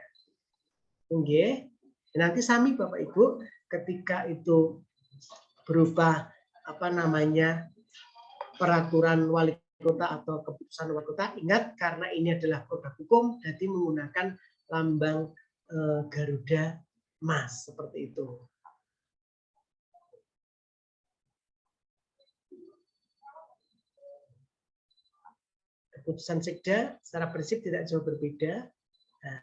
B: Oke. Nanti sami Bapak Ibu ketika itu berupa peraturan wali kota atau keputusan wali kota, ingat karena ini adalah produk hukum, jadi menggunakan lambang Garuda Mas seperti itu. Keputusan sekda secara prinsip tidak jauh berbeda. Nah,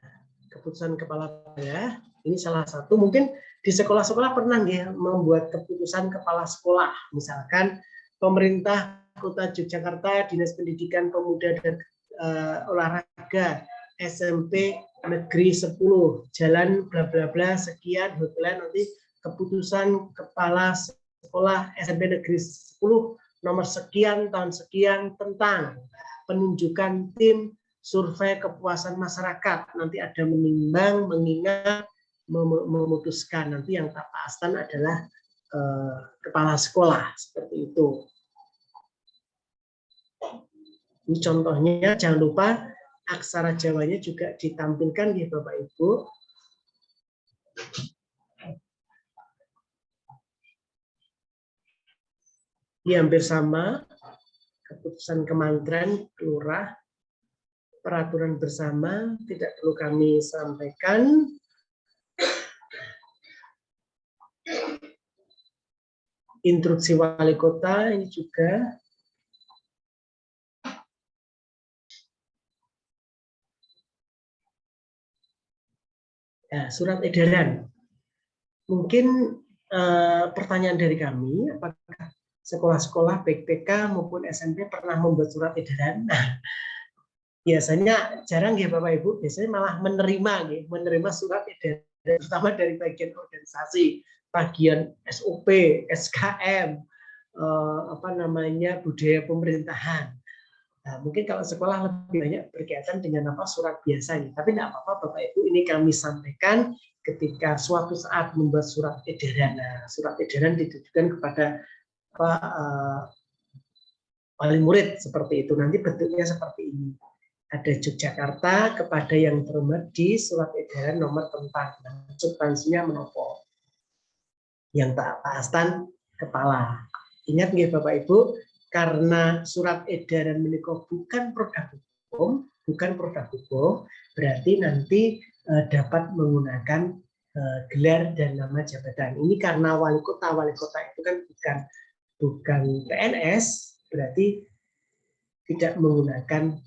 B: keputusan kepala daerah ini salah satu, mungkin di sekolah-sekolah pernah ya membuat keputusan kepala sekolah, misalkan pemerintah Kota Yogyakarta, Dinas Pendidikan Pemuda dan Olahraga, SMP Negeri 10, jalan bla bla bla sekian, hotelan, nanti keputusan kepala sekolah SMP Negeri 10 nomor sekian tahun sekian tentang penunjukan tim survei kepuasan masyarakat. Nanti ada menimbang, mengingat, memutuskan. Nanti yang tak pastan adalah kepala sekolah seperti itu. Ini contohnya, jangan lupa aksara Jawanya juga ditampilkan ya Bapak Ibu. Ini hampir sama, keputusan kementerian, lurah, peraturan bersama, tidak perlu kami sampaikan. Instruksi wali kota ini juga. Ya, surat edaran. Mungkin pertanyaan dari kami, apakah sekolah-sekolah baik TK maupun SMP pernah membuat surat edaran? Nah, biasanya jarang ya Bapak Ibu, biasanya malah menerima surat edaran, terutama dari bagian organisasi, bagian SOP, SKM, budaya pemerintahan. Nah, mungkin kalau sekolah lebih banyak berkaitan dengan surat biasanya, tapi tidak apa-apa Bapak Ibu, ini kami sampaikan ketika suatu saat membuat surat edaran. Nah, surat edaran ditujukan kepada wali murid seperti itu. Nanti bentuknya seperti ini. Ada Yogyakarta kepada yang terhormat di surat edaran nomor tentang, substansinya menopo. Yang tak pastan kepala. Ingat nggih Bapak Ibu, karena surat edaran menika bukan produk hukum, berarti nanti dapat menggunakan gelar dan nama jabatan. Ini karena wali kota itu kan bukan PNS, berarti tidak menggunakan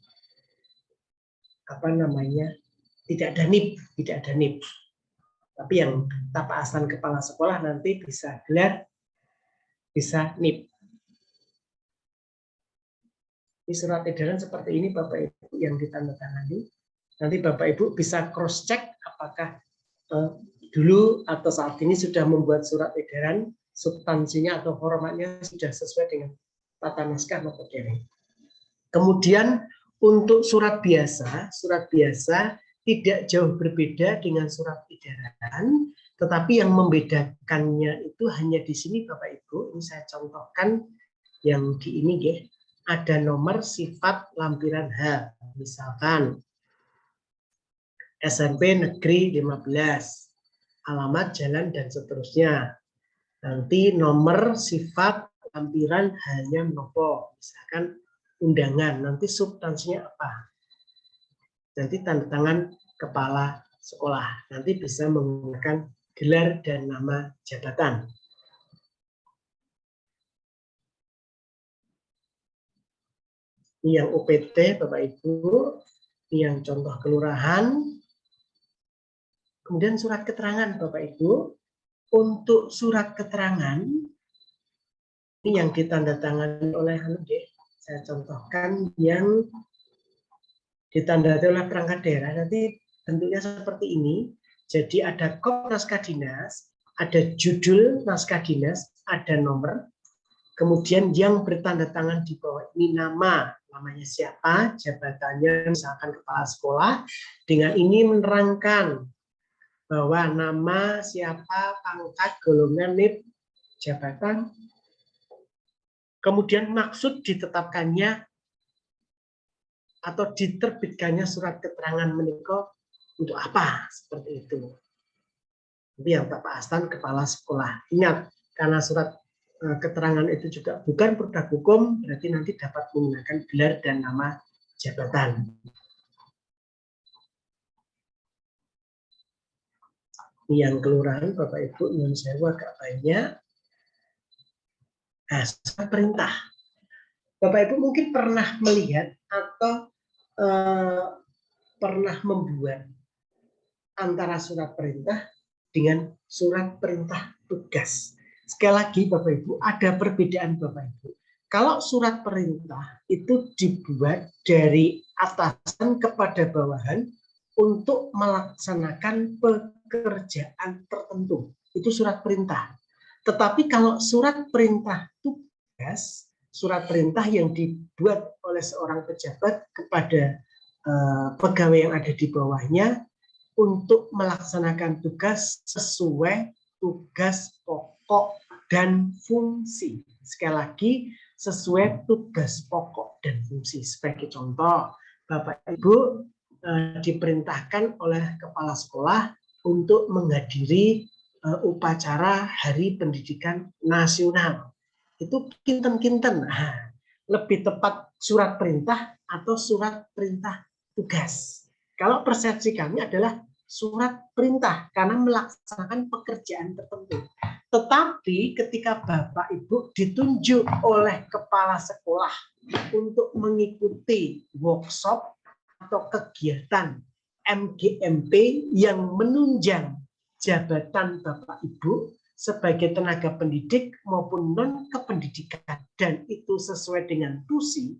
B: tidak ada NIP. Tapi yang tapa aslan kepala sekolah nanti bisa gelar, bisa NIP. Ini surat edaran seperti ini Bapak Ibu yang ditandatangani. Nanti Bapak Ibu bisa cross check apakah dulu atau saat ini sudah membuat surat edaran, substansinya atau formatnya sudah sesuai dengan tata naskah maupun dering. Kemudian untuk surat biasa tidak jauh berbeda dengan surat edaran, tetapi yang membedakannya itu hanya di sini Bapak Ibu. Ini saya contohkan yang di ini ya. Ada nomor sifat lampiran H, misalkan SMP Negeri 15, alamat jalan dan seterusnya. Nanti nomor sifat lampiran hanya nopo, misalkan undangan, nanti substansinya apa? Nanti tanda tangan kepala sekolah, nanti bisa menggunakan gelar dan nama jabatan. Ini yang UPT Bapak Ibu, ini yang contoh kelurahan. Kemudian surat keterangan Bapak Ibu. Untuk surat keterangan, ini yang ditandatangani oleh saya contohkan yang ditandai oleh perangkat daerah, nanti bentuknya seperti ini. Jadi ada kop naskah dinas, ada judul naskah dinas, ada nomor, kemudian yang bertanda tangan di bawah ini namanya siapa, jabatannya misalkan kepala sekolah, dengan ini menerangkan bahwa nama, siapa, pangkat, golongan, NIP, jabatan, kemudian maksud ditetapkannya atau diterbitkannya surat keterangan menika untuk apa, seperti itu. Itu yang Bapak Astan kepala sekolah. Ingat, karena surat keterangan itu juga bukan produk hukum, berarti nanti dapat menggunakan gelar dan nama jabatan. Yang kelurahan Bapak Ibu nyuwun sewu agak banyak. Nah, surat perintah. Bapak Ibu mungkin pernah melihat atau pernah membuat antara surat perintah dengan surat perintah tugas. Sekali lagi Bapak Ibu, ada perbedaan Bapak Ibu. Kalau surat perintah itu dibuat dari atasan kepada bawahan untuk melaksanakan pekerjaan tertentu. Itu surat perintah. Tetapi kalau surat perintah tugas, surat perintah yang dibuat oleh seorang pejabat kepada pegawai yang ada di bawahnya untuk melaksanakan tugas sesuai tugas pokok dan fungsi. Sekali lagi, sesuai tugas pokok dan fungsi. Sebagai contoh, Bapak Ibu diperintahkan oleh kepala sekolah untuk menghadiri upacara Hari Pendidikan Nasional. Itu kinten-kinten. Lebih tepat surat perintah atau surat perintah tugas. Kalau persepsi kami adalah surat perintah karena melaksanakan pekerjaan tertentu. Tetapi ketika Bapak Ibu ditunjuk oleh kepala sekolah untuk mengikuti workshop atau kegiatan MGMP yang menunjang jabatan Bapak Ibu sebagai tenaga pendidik maupun non kependidikan dan itu sesuai dengan tusi,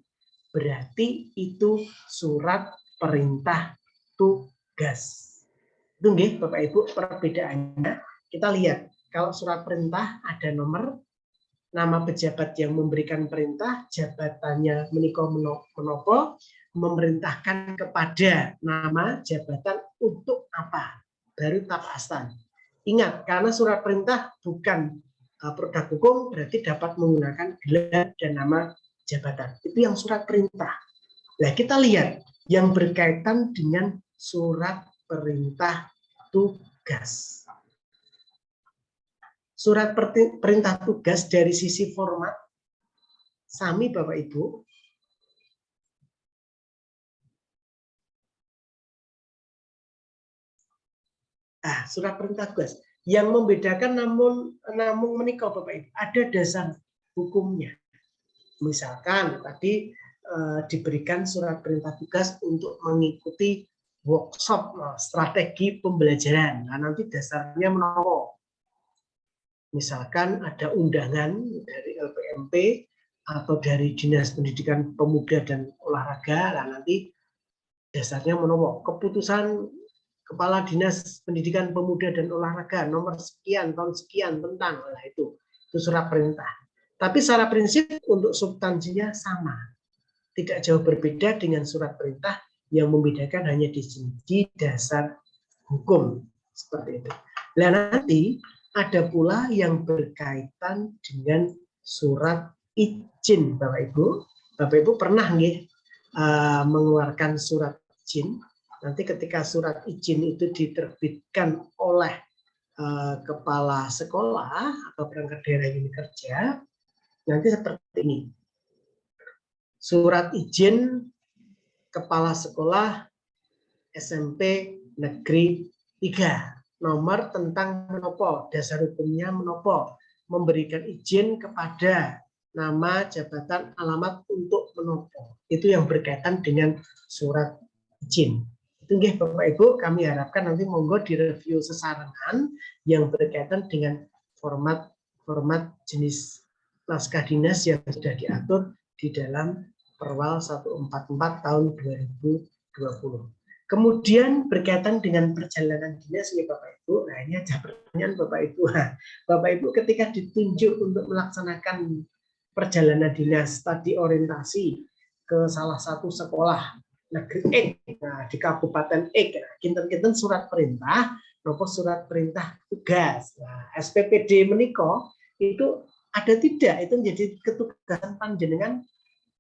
B: berarti itu surat perintah tugas. Itu nggih Bapak Ibu perbedaannya. Kita lihat kalau surat perintah ada nomor, nama pejabat yang memberikan perintah, jabatannya menika menopo, memerintahkan kepada nama jabatan untuk apa, baru tap astan. Ingat, karena surat perintah bukan produk hukum, berarti dapat menggunakan gelar dan nama jabatan. Itu yang surat perintah. Nah, kita lihat yang berkaitan dengan surat perintah tugas. Surat perintah tugas dari sisi format, sami Bapak Ibu, surat perintah tugas. Yang membedakan namun menikah Bapak Ibu, ada dasar hukumnya. Misalkan tadi diberikan surat perintah tugas untuk mengikuti workshop strategi pembelajaran. Nah, nanti dasarnya menolak. Misalkan ada undangan dari LPMP atau dari Dinas Pendidikan Pemuda dan Olahraga, nah nanti dasarnya menolak. Keputusan Kepala Dinas Pendidikan Pemuda dan Olahraga nomor sekian tahun sekian tentang itu surat perintah. Tapi secara prinsip untuk substansinya sama, tidak jauh berbeda dengan surat perintah. Yang membedakan hanya di sini di dasar hukum seperti itu. Nah nanti ada pula yang berkaitan dengan surat izin Bapak Ibu. Bapak Ibu pernah nggih mengeluarkan surat izin? Nanti ketika surat izin itu diterbitkan oleh kepala sekolah atau perangkat daerah unit kerja, nanti seperti ini. Surat izin kepala sekolah SMP Negeri 3. Nomor tentang menopo, dasar hukumnya menopo, memberikan izin kepada nama, jabatan, alamat untuk menopo. Itu yang berkaitan dengan surat izin. Itu nggih Bapak Ibu, kami harapkan nanti monggo direview sesarengan yang berkaitan dengan format jenis naskah dinas yang sudah diatur di dalam Perwal 144 tahun 2020. Kemudian berkaitan dengan perjalanan dinas nih Bapak Ibu. Nah, ini ada pertanyaan Bapak Ibu. Bapak Ibu ketika ditunjuk untuk melaksanakan perjalanan dinas tadi orientasi ke salah satu sekolah negeri X, nah, di Kabupaten X, kinten-kinten surat perintah nopo surat perintah tugas. Nah, SPPD menika itu ada tidak itu menjadi ketugasan panjenengan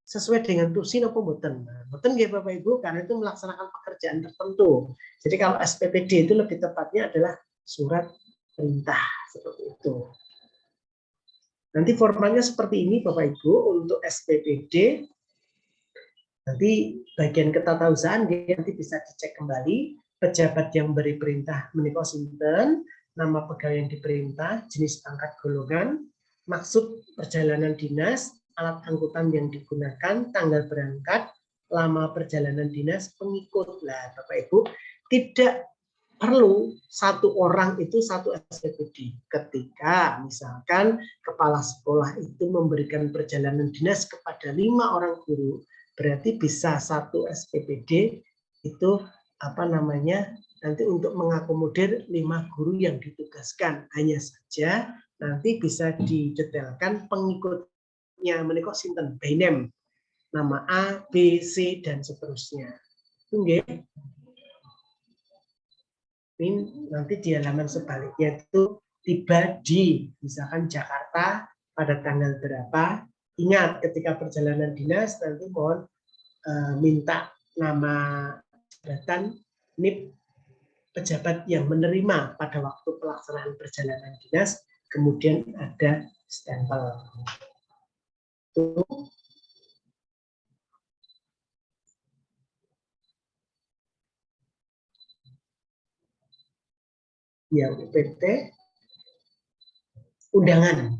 B: sesuai dengan tusi nopo mboten. Nah, mboten nggih Bapak Ibu karena itu melaksanakan pekerjaan tertentu. Jadi kalau SPPD itu lebih tepatnya adalah surat perintah seperti itu. Nanti formatnya seperti ini Bapak Ibu untuk SPPD. Nanti bagian ketatausahaan nanti bisa dicek kembali pejabat yang beri perintah menika sinten, nama pegawai yang diperintah, jenis pangkat golongan, maksud perjalanan dinas, alat angkutan yang digunakan, tanggal berangkat, lama perjalanan dinas, pengikut. Lah Bapak Ibu, tidak perlu satu orang itu satu SPPD. Ketika misalkan kepala sekolah itu memberikan perjalanan dinas kepada 5 orang guru, berarti bisa satu SPPD itu apa namanya nanti untuk mengakomodir 5 guru yang ditugaskan. Hanya saja nanti bisa didetailkan pengikutnya menika sinten binem, nama A, B, C dan seterusnya. Nggih. Ini nanti di halaman sebaliknya itu tiba di misalkan Jakarta pada tanggal berapa. Ingat ketika perjalanan dinas nanti mohon minta nama jabatan NIP pejabat yang menerima pada waktu pelaksanaan perjalanan dinas, kemudian ada stempel. Itu yang UPT undangan.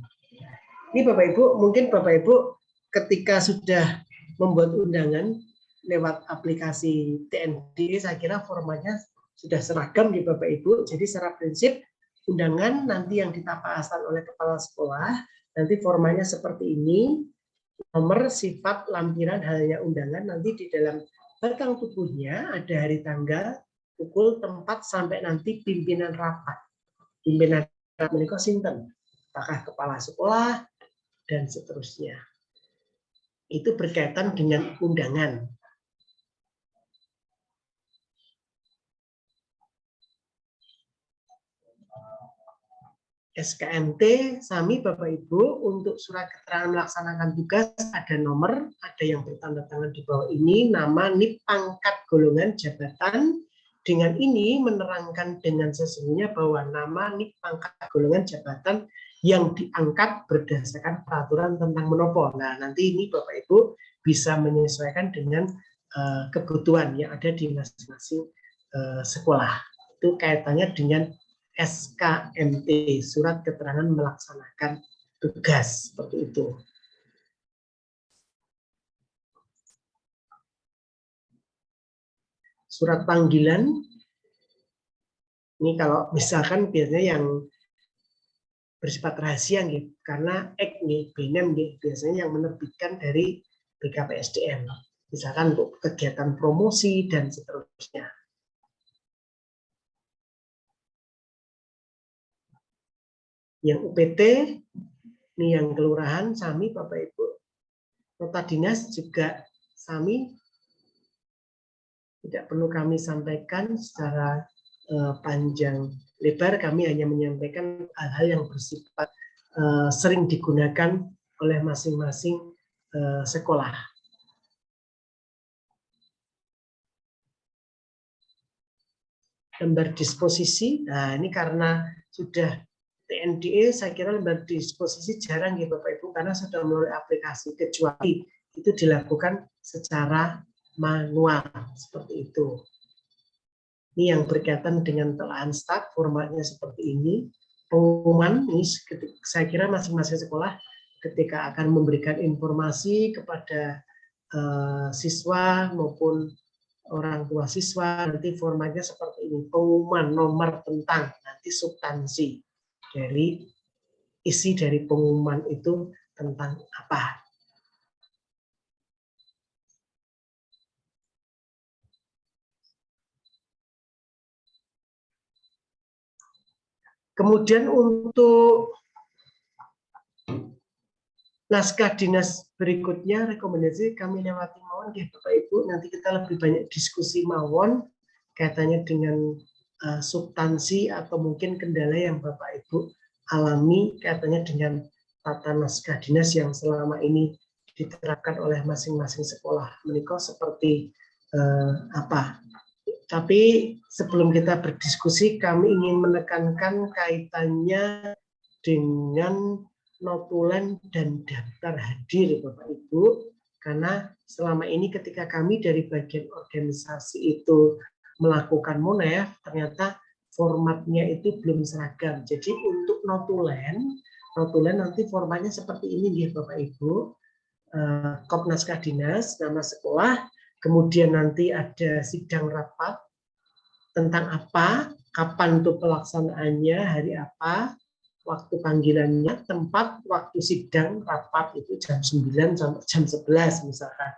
B: Ini Bapak Ibu, mungkin Bapak Ibu ketika sudah membuat undangan lewat aplikasi TND, saya kira formatnya sudah seragam di Bapak Ibu. Jadi secara prinsip undangan nanti yang ditapaskan oleh kepala sekolah, nanti formatnya seperti ini. Nomor, sifat, lampiran, halnya undangan, nanti di dalam belakang tubuhnya ada hari tanggal, pukul, tempat, sampai nanti pimpinan rapat. Pimpinan rapat menika sinten? Apakah kepala sekolah, dan seterusnya. Itu berkaitan dengan undangan. SKMT, sami Bapak Ibu, untuk surat keterangan melaksanakan tugas ada nomor, ada yang bertanda tangan di bawah ini, nama, NIP, pangkat, golongan, jabatan. Dengan ini menerangkan dengan sesungguhnya bahwa nama, NIP, pangkat, golongan, jabatan yang diangkat berdasarkan peraturan tentang menopo. Nah, nanti ini Bapak Ibu bisa menyesuaikan dengan kebutuhan yang ada di masing-masing sekolah. Itu kaitannya dengan SKMT, surat keterangan melaksanakan tugas, seperti itu. Surat panggilan, ini kalau misalkan biasanya yang bersifat rahasia, gitu, karena BNEM biasanya yang menerbitkan dari BKPSDM, misalkan untuk kegiatan promosi dan seterusnya. Yang UPT, ini yang kelurahan, sami Bapak Ibu. Nota dinas juga sami, tidak perlu kami sampaikan secara panjang lebar, kami hanya menyampaikan hal-hal yang bersifat sering digunakan oleh masing-masing sekolah. Lembar disposisi, nah ini karena sudah TNDE, saya kira lembar disposisi jarang ya Bapak Ibu, karena sudah melalui aplikasi, kecuali itu dilakukan secara manual, seperti itu. Ini yang berkaitan dengan telahan start, formatnya seperti ini. Pengumuman, ini saya kira masing-masing sekolah ketika akan memberikan informasi kepada siswa maupun orang tua siswa, nanti formatnya seperti ini. Pengumuman nomor tentang, nanti substansi dari isi dari pengumuman itu tentang apa. Kemudian untuk naskah dinas berikutnya, rekomendasi kami lewati mawon ya Bapak Ibu, nanti kita lebih banyak diskusi mawon kaitannya dengan substansi atau mungkin kendala yang Bapak Ibu alami kaitannya dengan tata naskah dinas yang selama ini diterapkan oleh masing-masing sekolah menika seperti apa. Tapi sebelum kita berdiskusi, kami ingin menekankan kaitannya dengan notulen dan daftar hadir Bapak Ibu, karena selama ini ketika kami dari bagian organisasi itu melakukan monef, ternyata formatnya itu belum seragam. Jadi untuk notulen nanti formatnya seperti ini ya Bapak Ibu. Kop naskah dinas, nama sekolah, kemudian nanti ada sidang rapat tentang apa, kapan itu pelaksanaannya, hari apa, waktu panggilannya, tempat, waktu sidang rapat itu jam 9 sampai jam 11 misalkan.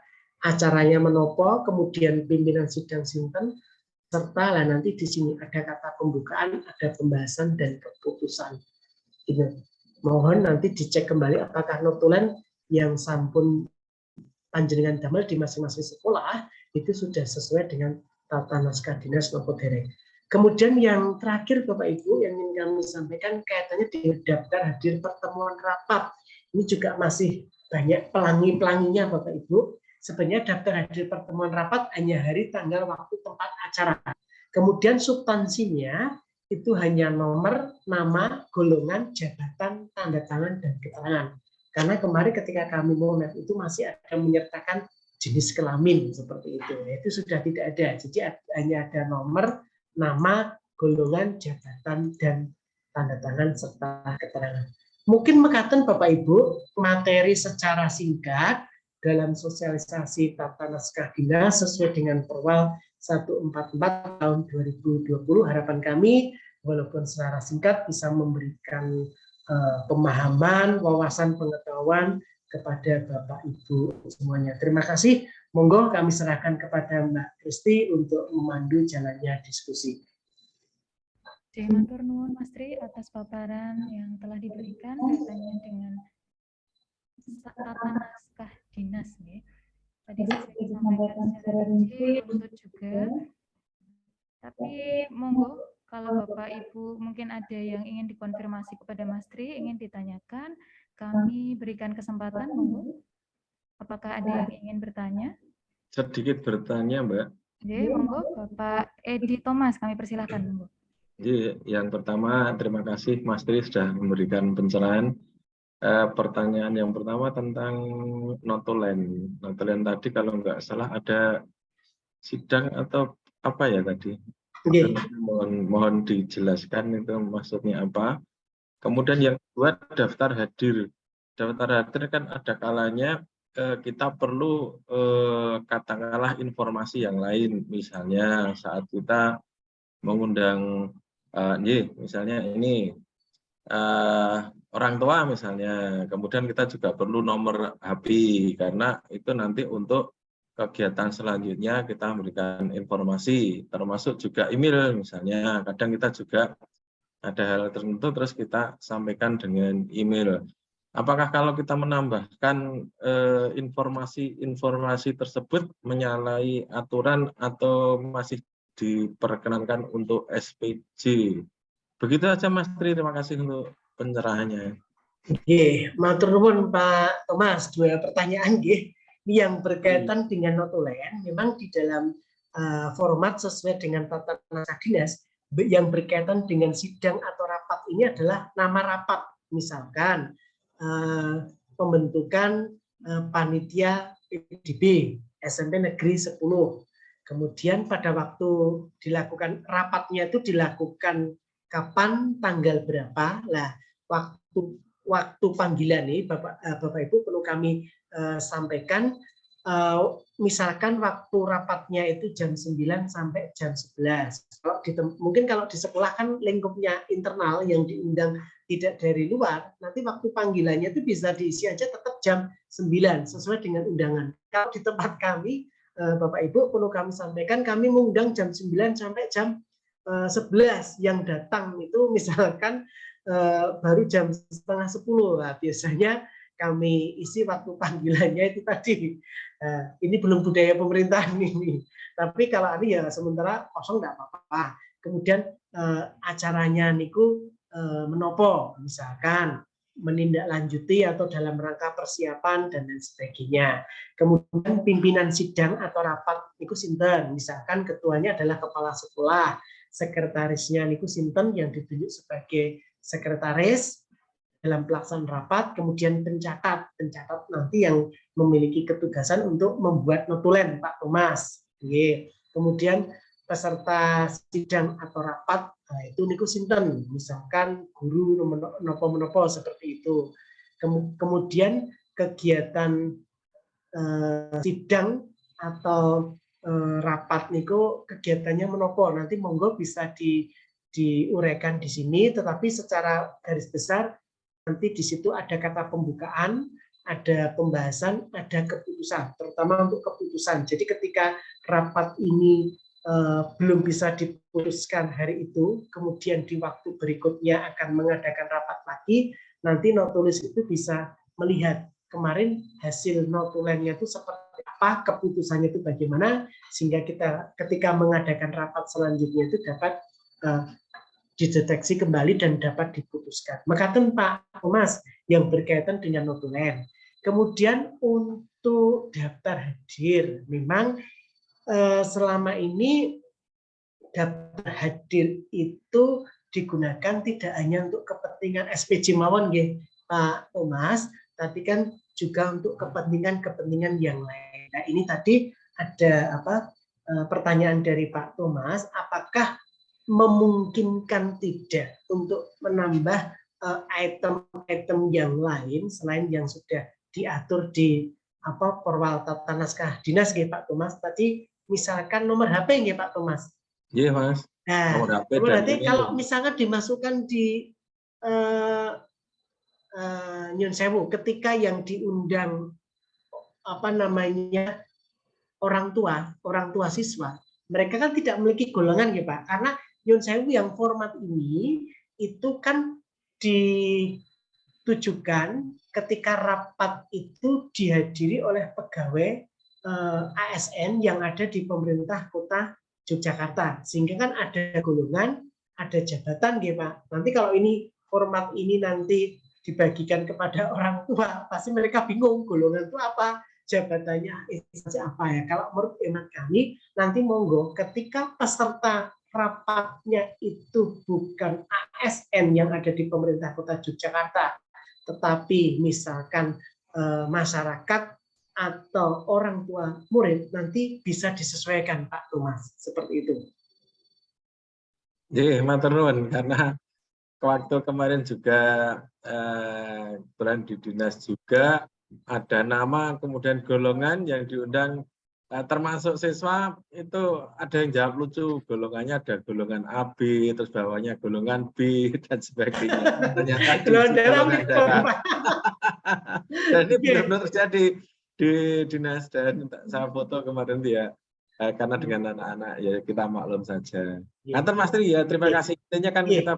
B: Acaranya menopo, kemudian pimpinan sidang sinten, serta lah nanti di sini ada kata pembukaan, ada pembahasan dan keputusan. Ini mohon nanti dicek kembali apakah notulen yang sampun panjenengan damel di masing-masing sekolah itu sudah sesuai dengan tata naskah dinas nopo dereng. Kemudian yang terakhir Bapak Ibu yang ingin kami sampaikan kaitannya dengan daftar hadir pertemuan rapat. Ini juga masih banyak pelangi-pelanginya Bapak Ibu. Sebenarnya daftar hadir pertemuan rapat hanya hari, tanggal, waktu, tempat acara. Kemudian substansinya itu hanya nomor, nama, golongan, jabatan, tanda tangan, dan keterangan. Karena kemarin ketika kami monef itu masih ada menyertakan jenis kelamin seperti itu. Itu sudah tidak ada. Jadi hanya ada nomor, nama, golongan, jabatan, dan tanda tangan serta keterangan. Mungkin mekaten Bapak Ibu materi secara singkat dalam sosialisasi tata naskah dinas sesuai dengan Perwal 144 tahun 2020. Harapan kami walaupun secara singkat bisa memberikan pemahaman, wawasan pengetahuan kepada Bapak Ibu semuanya. Terima kasih. Monggo kami serahkan kepada Mbak Kristi untuk memandu jalannya diskusi.
C: Matur nuwun Mas Tri atas paparan yang telah diberikan kaitannya dengan tata naskah dinas nih. Tadi sudah disampaikan secara rinci, runtut juga. Tapi monggo kalau Bapak Ibu mungkin ada yang ingin dikonfirmasi kepada Mas Tri, ingin ditanyakan, kami berikan kesempatan, monggo. Apakah ada yang ingin bertanya?
D: Sedikit bertanya, Mbak.
C: Oke, monggo Bapak Edi Thomas, kami persilahkan, monggo.
D: Jadi yang pertama, terima kasih Mas Tri sudah memberikan pencerahan. Pertanyaan yang pertama tentang notulen. Notulen tadi kalau nggak salah ada sidang atau apa ya tadi?
B: Okay.
D: Mohon dijelaskan itu maksudnya apa. Kemudian yang kedua daftar hadir. Daftar hadir kan ada kalanya kita perlu katakanlah informasi yang lain. Misalnya saat kita mengundang misalnya ini orang tua misalnya, kemudian kita juga perlu nomor HP karena itu nanti untuk kegiatan selanjutnya kita memberikan informasi, termasuk juga email misalnya. Kadang kita juga ada hal tertentu terus kita sampaikan dengan email. Apakah kalau kita menambahkan informasi tersebut menyalahi aturan atau masih diperkenankan untuk SPJ? Begitu aja Mas Tri, terima kasih untuk pencerahannya.
B: Oke, matur nuwun Pak Thomas, dua pertanyaan nggih. Ini yang berkaitan dengan notulen, memang di dalam format sesuai dengan tata naskah dinas yang berkaitan dengan sidang atau rapat ini adalah nama rapat, misalkan pembentukan panitia PDB SMP Negeri 10. Kemudian pada waktu dilakukan rapatnya itu dilakukan kapan, tanggal berapa. Lah, waktu panggilan nih Bapak Ibu perlu kami sampaikan, misalkan waktu rapatnya itu jam 9 sampai jam 11. Mungkin kalau di sekolah kan lingkupnya internal yang diundang tidak dari luar, nanti waktu panggilannya itu bisa diisi aja tetap jam 9 sesuai dengan undangan. Kalau di tempat kami Bapak Ibu perlu kami sampaikan, kami mengundang jam 9 sampai jam 11, yang datang itu misalkan baru jam setengah 10. Nah, biasanya kami isi waktu panggilannya itu tadi. Ini belum budaya pemerintahan ini. Tapi kalau ini ya sementara kosong nggak apa-apa. kemudian acaranya niku menopo, misalkan menindaklanjuti atau dalam rangka persiapan dan lain sebagainya. Kemudian pimpinan sidang atau rapat niku sinten, misalkan ketuanya adalah kepala sekolah, sekretarisnya niku sinten yang ditunjuk sebagai sekretaris dalam pelaksanaan rapat, kemudian pencatat nanti yang memiliki ketugasan untuk membuat notulen Pak Thomas. Kemudian peserta sidang atau rapat, nah itu niku sinten, misalkan guru menopo seperti itu. Kemudian kegiatan sidang atau rapat niku kegiatannya menopo, nanti monggo bisa diuraikan di sini, tetapi secara garis besar nanti di situ ada kata pembukaan, ada pembahasan, ada keputusan, terutama untuk keputusan. Jadi ketika rapat ini belum bisa diputuskan hari itu, kemudian di waktu berikutnya akan mengadakan rapat lagi, nanti notulis itu bisa melihat kemarin hasil notulennya itu seperti apa, keputusannya itu bagaimana, sehingga kita ketika mengadakan rapat selanjutnya itu dapat dideteksi kembali dan dapat diputuskan. Mekaten Pak Thomas yang berkaitan dengan notulen. Kemudian untuk daftar hadir, memang selama ini daftar hadir itu digunakan tidak hanya untuk kepentingan SPJ mawon nggih Pak Thomas, tapi kan juga untuk kepentingan-kepentingan yang lain. Nah, ini tadi ada pertanyaan dari Pak Thomas, apakah memungkinkan tidak untuk menambah item-item yang lain selain yang sudah diatur di Perwal Tata Naskah Dinas nggih Pak Thomas, tadi misalkan nomor HP nggih Pak Thomas.
D: Iya Mas.
B: Nah,
D: Nomor HP
B: berarti
D: dan
B: kalau misalkan dimasukkan di Nyun Sewu, ketika yang diundang orang tua siswa, mereka kan tidak memiliki golongan ya Pak, karena Nyun Sewu yang format ini itu kan ditujukan ketika rapat itu dihadiri oleh pegawai ASN yang ada di pemerintah kota Yogyakarta, sehingga kan ada golongan, ada jabatan ya Pak. Nanti kalau ini format ini nanti dibagikan kepada orang tua, pasti mereka bingung golongan itu apa, jabatannya apa ya. Kalau menurut hemat kami, nanti monggo ketika peserta rapatnya itu bukan ASN yang ada di pemerintah kota Yogyakarta, tetapi misalkan masyarakat atau orang tua murid, nanti bisa disesuaikan Pak Thomas, seperti itu.
D: Iya, matur nuwun, karena waktu kemarin juga di dinas juga ada nama, kemudian golongan yang diundang, termasuk siswa itu ada yang jawab lucu, golongannya ada golongan AB, terus bawahnya golongan B dan sebagainya. Ternyata golongan darah. Dan ini benar-benar terjadi di dinas, dan saya foto kemarin dia. Karena dengan anak-anak ya kita maklum saja. Nanti Mas Tri ya, terima kasih. Intinya kan kita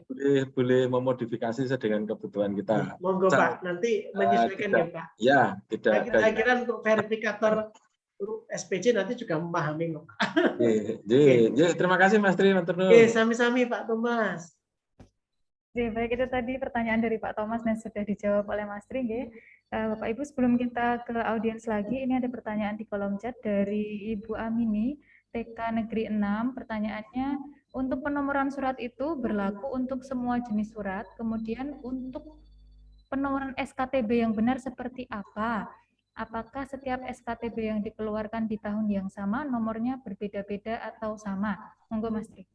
D: boleh memodifikasi dengan kebutuhan kita.
B: Monggo Pak, nanti menyesuaikan ya Pak.
D: Ya, tidak.
B: Saya kira untuk verifikator SPJ nanti juga memahami kok.
D: Terima kasih Mas Tri.
B: Sami-sami Pak Thomas.
C: Baik, itu tadi pertanyaan dari Pak Thomas dan sudah dijawab oleh Mas Tri. Bapak Ibu, sebelum kita ke audiens lagi, ini ada pertanyaan di kolom chat dari Ibu Amini, TK Negeri 6. Pertanyaannya, untuk penomoran surat itu berlaku untuk semua jenis surat, kemudian untuk penomoran SKTB yang benar seperti apa? Apakah setiap SKTB yang dikeluarkan di tahun yang sama, nomornya berbeda-beda atau sama? Monggo Mas Tri.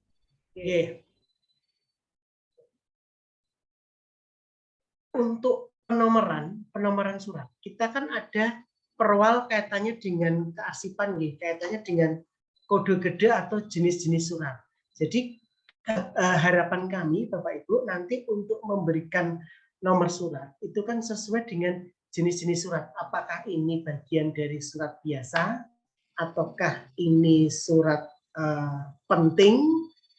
B: Untuk penomoran surat, kita kan ada perwal kaitannya dengan kearsipan, kaitannya dengan kode gede atau jenis-jenis surat. Jadi harapan kami Bapak Ibu nanti untuk memberikan nomor surat itu kan sesuai dengan jenis-jenis surat. Apakah ini bagian dari surat biasa, ataukah ini surat penting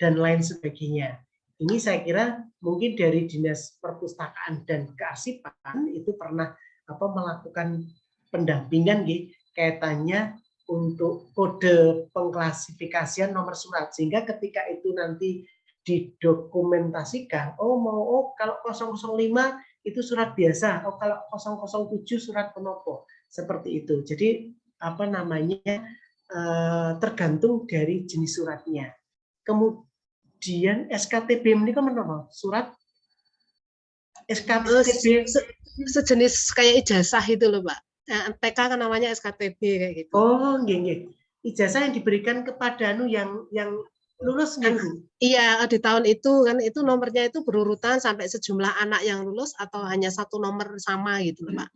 B: dan lain sebagainya. Ini saya kira mungkin dari Dinas Perpustakaan dan Kearsipan itu pernah melakukan pendampingan kaitannya untuk kode pengklasifikasian nomor surat, sehingga ketika itu nanti didokumentasikan. Kalau 005 itu surat biasa, kalau 007 surat penopo, seperti itu. Jadi tergantung dari jenis suratnya. Kemudian SKTB ini kan menapa? Surat SKTB
E: sejenis kayak ijazah itu loh, Pak. TK kan namanya SKTB kayak gitu.
B: Oh, nggih. Ijazah yang diberikan kepada yang lulus
E: kan,
B: gitu.
E: Iya, di tahun itu kan itu nomornya itu berurutan sampai sejumlah anak yang lulus atau hanya satu nomor sama gitu loh, Pak.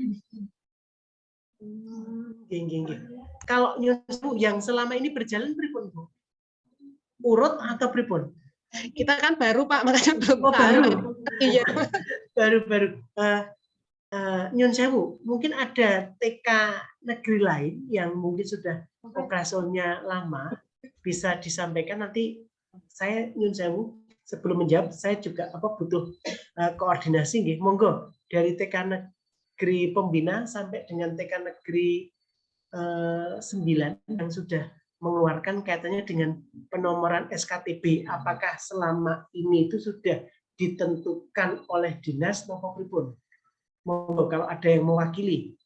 B: Nggih. Kalau yang selama ini berjalan pripun, Bu? Urut atau pripun?
E: Kita kan baru, Pak, makanya belum tahu.
B: Baru.
E: Iya.
B: Baru. Nyun sewu, mungkin ada TK negeri lain yang mungkin sudah operasionalnya lama, bisa disampaikan nanti. Saya nyun sewu, sebelum menjawab saya juga butuh koordinasi nggih. Monggo dari TK negeri pembina sampai dengan TK negeri 9 yang sudah mengeluarkan kaitannya dengan penomoran SKTB, apakah selama ini itu sudah ditentukan oleh dinas maupun pripun? Monggo kalau ada yang mewakili.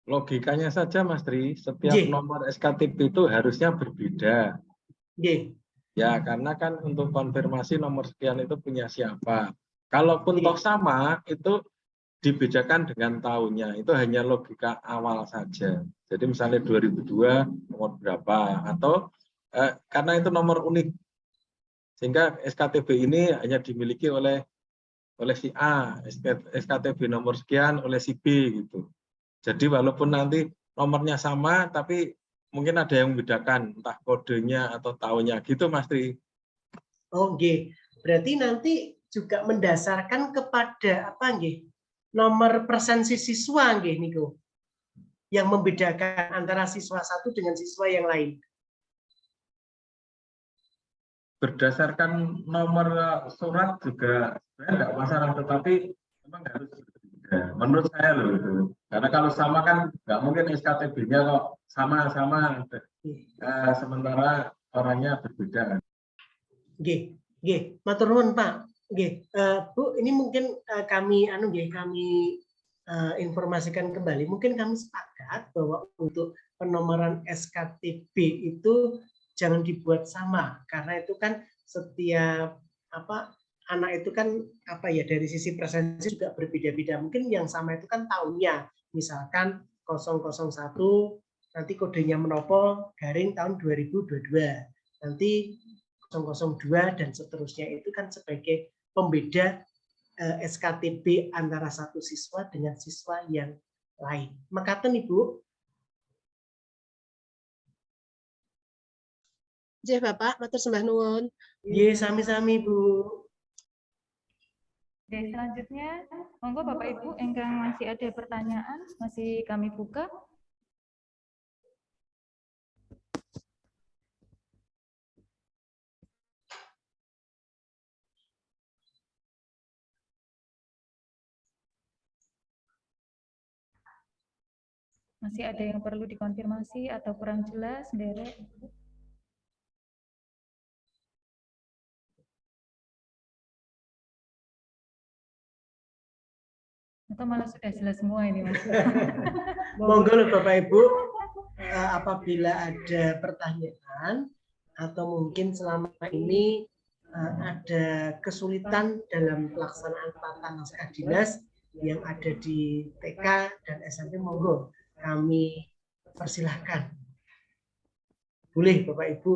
D: Logikanya saja, Mas Tri, setiap nomor SKTB itu harusnya berbeda. Ya, karena kan untuk konfirmasi nomor sekian itu punya siapa. Kalaupun toh sama, itu dibedakan dengan tahunnya. Itu hanya logika awal saja. Jadi misalnya 2002 nomor berapa, atau karena itu nomor unik, sehingga SKTB ini hanya dimiliki oleh si A, SKTB nomor sekian oleh si B gitu. Jadi walaupun nanti nomornya sama, tapi mungkin ada yang membedakan entah kodenya atau tahunnya gitu, Mas Tri.
B: Oke, berarti nanti juga mendasarkan kepada nomor presensi siswa niku, yang membedakan antara siswa satu dengan siswa yang lain.
D: Berdasarkan nomor surat juga sebenarnya nggak masalah, tetapi memang harus berbeda. Menurut saya loh itu. Karena kalau sama kan nggak mungkin SKTB-nya kok sama-sama, sementara orangnya berbeda.
B: Matur nuwun, Pak. Bu, ini mungkin kami informasikan kembali. Mungkin kami sepakat bahwa untuk penomoran SKTB itu jangan dibuat sama, karena itu kan setiap anak itu kan dari sisi presensi juga berbeda-beda. Mungkin yang sama itu kan tahunnya, misalkan 001 nanti kodenya menopo garing tahun 2022, nanti 002 dan seterusnya, itu kan sebagai pembeda SKTB antara satu siswa dengan siswa yang lain. Mekaten, Ibu.
E: Nggih, Bapak, matur sembah nuwun.
B: Nggih, sami-sami, Bu.
C: Oke, selanjutnya monggo Bapak Ibu ingkang masih ada pertanyaan, masih kami buka. Masih ada yang perlu dikonfirmasi atau kurang jelas, Derek? Atau malah sudah jelas semua ini, Mas?
B: Monggo loh Bapak Ibu, apabila ada pertanyaan atau mungkin selama ini ada kesulitan dalam pelaksanaan tata naskah dinas yang ada di TK dan SMP, monggo kami persilahkan. Boleh Bapak Ibu.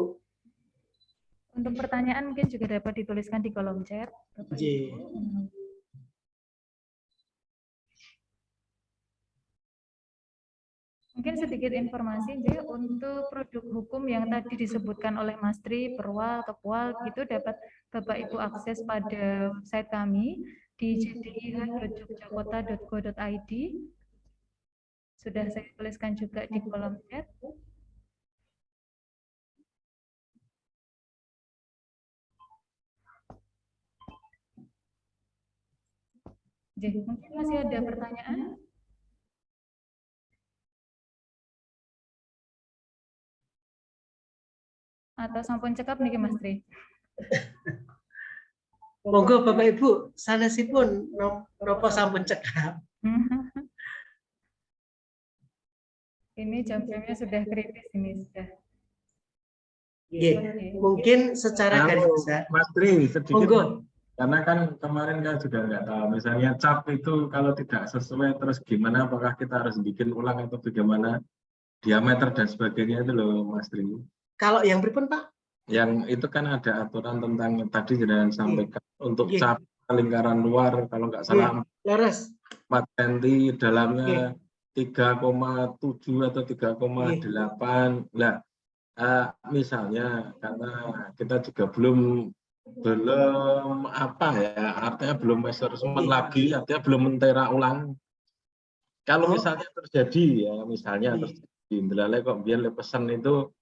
C: Untuk pertanyaan mungkin juga dapat dituliskan di kolom chat. Bapak Ibu. Mungkin sedikit informasi untuk produk hukum yang tadi disebutkan oleh Mas Tri, Perwal, Kepwal, itu dapat Bapak Ibu akses pada website kami di jdih.yogyakarta.go.id. Sudah saya tuliskan juga di kolom chat. Jadi, mungkin masih ada pertanyaan? atau sampun cekap niki Mas Tri.
B: Monggo Bapak Ibu, sanesipun napa sampun cekap.
C: Ini jam-jamnya sudah kritis ini sudah.
B: Nggih, mungkin secara garis besar.
D: Mas Tri, sedikit.
B: Monggo.
D: Karena kan kemarin kan juga nggak tahu, misalnya cap itu kalau tidak sesuai terus gimana, apakah kita harus bikin ulang atau bagaimana, diameter dan sebagainya itu loh Mas Tri.
B: Kalau yang pripun Pak?
D: Yang itu kan ada aturan tentang tadi jangan sampaikan untuk
B: Nggih.
D: cap lingkaran luar kalau nggak salah
B: Leres.
D: 4 cm, dalamnya 3,7 atau 3,8. Nah, misalnya karena kita juga belum apa ya, artinya belum measurement lagi, artinya belum mentera ulang. Kalau misalnya terjadi ya, misalnya terjadi, ndelale kok biar pesan itu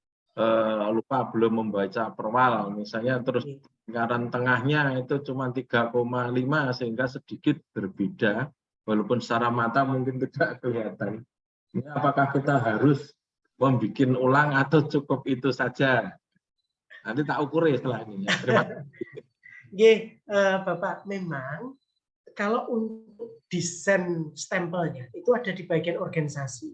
D: lupa belum membaca perwal, misalnya terus lingkaran tengahnya itu cuma 3,5 sehingga sedikit berbeda, walaupun secara mata mungkin tidak kelihatan. Ini apakah kita harus membuat ulang atau cukup itu saja? Nanti tak ukur setelah ini. Ya. Terima kasih.
B: Bapak, memang kalau untuk desain stempelnya itu ada di bagian organisasi.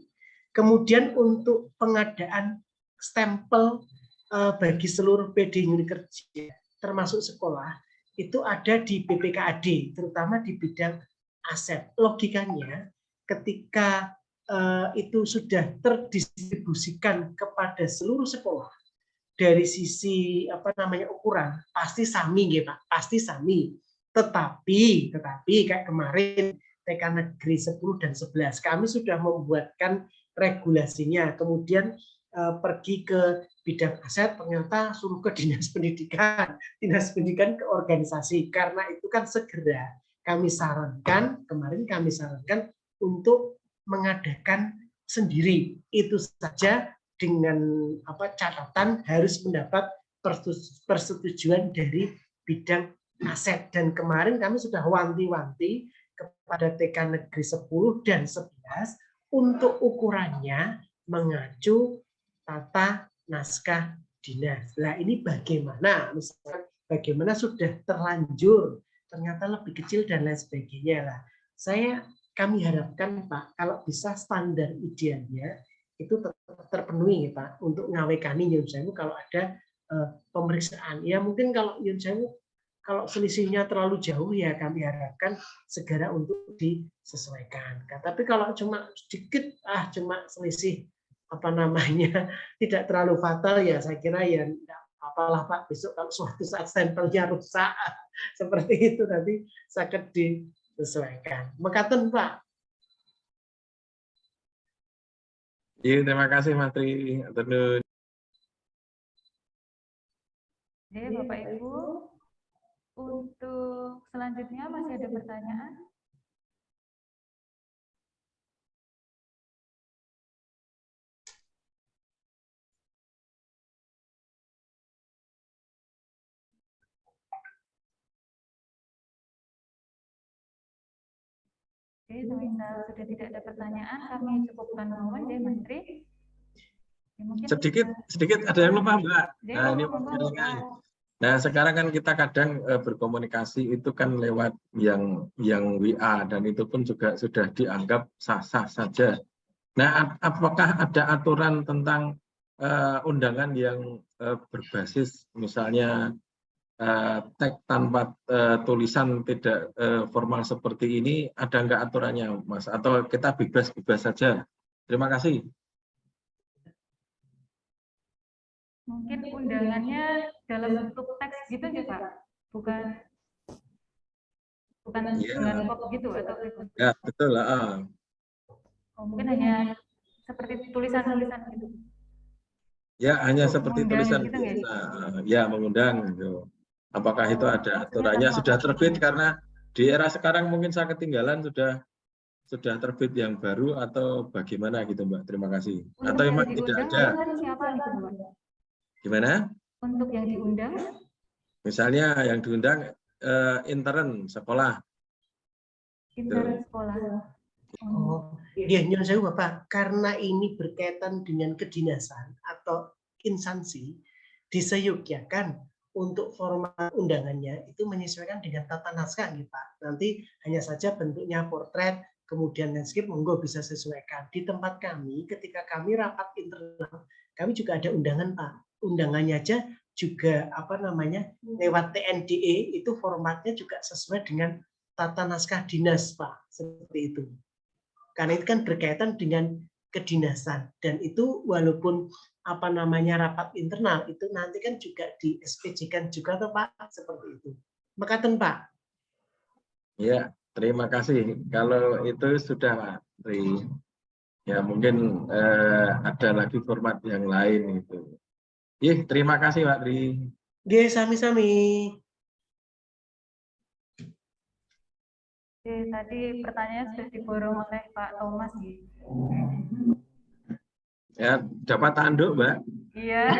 B: Kemudian untuk pengadaan stempel bagi seluruh PD unit kerja termasuk sekolah itu ada di BPKAD, terutama di bidang aset. Logikanya ketika itu sudah terdistribusikan kepada seluruh sekolah dari sisi ukuran pasti sami nggih Pak, pasti sami. Tetapi kayak kemarin TK Negeri 10 dan 11 kami sudah membuatkan regulasinya, kemudian pergi ke bidang aset, ternyata suruh ke dinas pendidikan ke organisasi. Karena itu kan segera kami sarankan, kemarin kami sarankan untuk mengadakan sendiri. Itu saja dengan catatan harus mendapat persetujuan dari bidang aset. Dan kemarin kami sudah wanti-wanti kepada TK Negeri 10 dan 11 untuk ukurannya mengacu tata naskah dinas. Nah ini bagaimana, misalnya bagaimana sudah terlanjur, ternyata lebih kecil dan lain sebagainya lah. Kami harapkan Pak, kalau bisa standar idealnya itu terpenuhi Pak untuk ngawekani nyun sewu kalau ada pemeriksaan. Ya mungkin kalau nyun sewu kalau selisihnya terlalu jauh ya kami harapkan segera untuk disesuaikan. Tapi kalau cuma sedikit cuma selisih tidak terlalu fatal ya saya kira ya enggak apalah Pak, besok kalau suatu saat stempelnya rusak seperti itu nanti sakit disesuaikan. Mekaten Pak.
D: Iya, terima kasih Mas Tri.
C: Oke, Bapak Ibu, untuk selanjutnya masih ada pertanyaan? Oke, semisal sudah tidak ada pertanyaan, kami cukupkan momen ya, Menteri. Ya,
D: sedikit ada yang lupa Mbak. Nah, ini
C: Nah,
D: sekarang kan kita kadang berkomunikasi itu kan lewat yang WA dan itu pun juga sudah dianggap sah-sah saja. Nah, apakah ada aturan tentang undangan yang berbasis misalnya tag tanpa tulisan tidak formal seperti ini, ada nggak aturannya Mas? Atau kita bebas-bebas saja? Terima kasih.
C: Mungkin undangannya dalam bentuk teks gitu ya Pak? Bukan dengan pop gitu atau
D: ya betul
C: mungkin hanya seperti tulisan-tulisan gitu.
D: Ya hanya seperti tulisan
C: gitu,
D: ya mengundang gitu. Apakah itu ada aturannya sudah terbit karena di era sekarang mungkin saya ketinggalan sudah terbit yang baru atau bagaimana gitu Mbak? Terima kasih. Atau memang tidak ada?
C: Siapa gitu Mbak?
D: Gimana?
C: Untuk yang diundang?
D: Misalnya yang diundang intern sekolah.
C: Intern sekolah.
B: Ya nyuwun sewu Bapak, karena ini berkaitan dengan kedinasan atau instansi, diseyukiakan untuk format undangannya itu menyesuaikan dengan tata naskah nih Pak. Nanti hanya saja bentuknya portret, kemudian landscape, monggo bisa sesuaikan. Di tempat kami, ketika kami rapat internal, kami juga ada undangan Pak. Undangannya aja juga lewat TNDE itu formatnya juga sesuai dengan tata naskah dinas Pak, seperti itu. Karena itu kan berkaitan dengan kedinasan, dan itu walaupun rapat internal itu nanti kan juga di SPJ-kan juga tuh Pak, seperti itu. Mekaten Pak.
D: Ya, terima kasih. Kalau itu sudah Pak Tri. Ya mungkin ada lagi format yang lain itu. Terima kasih Pak Tri.
B: Nggih, sami-sami.
C: Oke, tadi pertanyaan sudah diborong oleh Pak Thomas.
D: Ya, dapat tanduk Mbak.
C: Iya.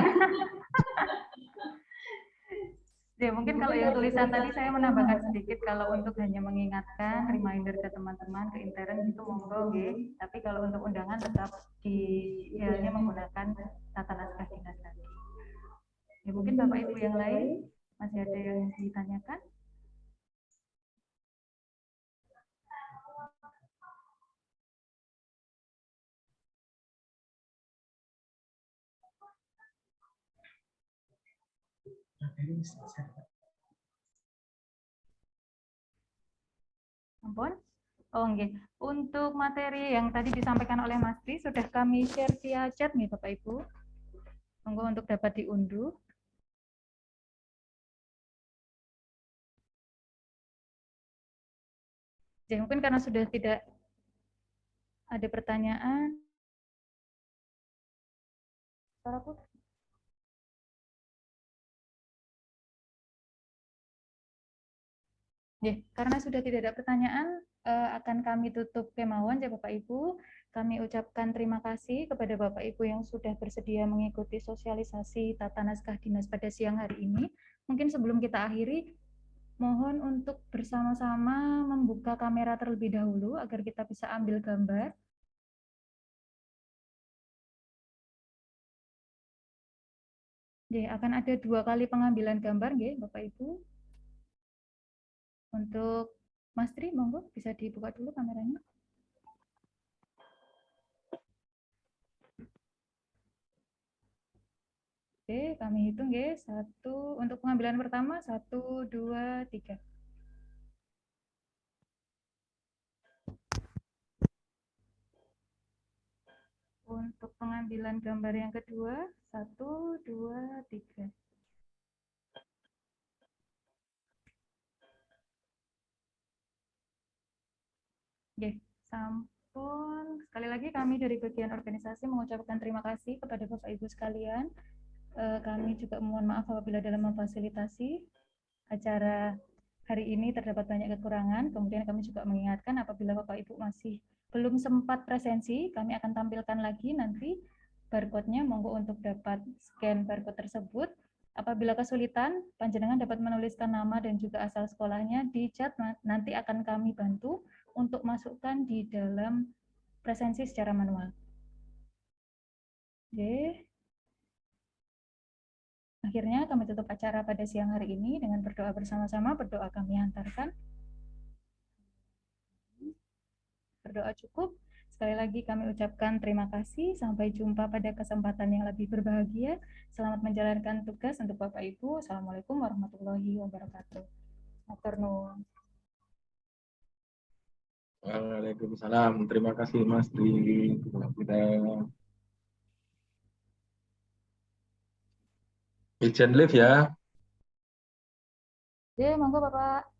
C: Ya, mungkin kalau yang tulisan tadi saya menambahkan sedikit, kalau untuk hanya mengingatkan, reminder ke teman-teman, ke intern itu monggo, nggih. Tapi kalau untuk undangan tetap idealnya menggunakan tata naskah dinas tadi. Ya, mungkin Bapak Ibu yang lain masih ada yang ditanyakan? Ampun. Oh, nggih. Untuk materi yang tadi disampaikan oleh Mas Tri sudah kami share via chat nih Bapak Ibu. Monggo untuk dapat diunduh. Jadi mungkin karena sudah tidak ada pertanyaan. Suaraku? Ya, karena sudah tidak ada pertanyaan, akan kami tutup kemauan ya Bapak Ibu. Kami ucapkan terima kasih kepada Bapak Ibu yang sudah bersedia mengikuti sosialisasi tata naskah dinas pada siang hari ini. Mungkin sebelum kita akhiri, mohon untuk bersama-sama membuka kamera terlebih dahulu agar kita bisa ambil gambar. Ya, akan ada 2 kali pengambilan gambar, ya Bapak Ibu. Untuk Mas Tri, monggo bisa dibuka dulu kameranya. Oke, kami hitung ya. 1, untuk pengambilan pertama, 1, 2, 3. Untuk pengambilan gambar yang kedua, 1, 2, 3. Oke, sampun. Sekali lagi kami dari bagian organisasi mengucapkan terima kasih kepada Bapak Ibu sekalian. Kami juga mohon maaf apabila dalam memfasilitasi acara hari ini terdapat banyak kekurangan. Kemudian kami juga mengingatkan apabila Bapak Ibu masih belum sempat presensi, kami akan tampilkan lagi nanti barcode-nya, monggo untuk dapat scan barcode tersebut. Apabila kesulitan, panjenengan dapat menuliskan nama dan juga asal sekolahnya di chat, nanti akan kami bantu untuk masukkan di dalam presensi secara manual. Oke. Akhirnya kami tutup acara pada siang hari ini dengan berdoa bersama-sama. Berdoa kami hantarkan. Berdoa cukup. Sekali lagi kami ucapkan terima kasih. Sampai jumpa pada kesempatan yang lebih berbahagia. Selamat menjalankan tugas untuk Bapak Ibu. Assalamualaikum warahmatullahi wabarakatuh. Matur nuwun.
D: Waalaikumsalam. Terima kasih Mas Tri. Izin live ya.
C: Oke, monggo Bapak.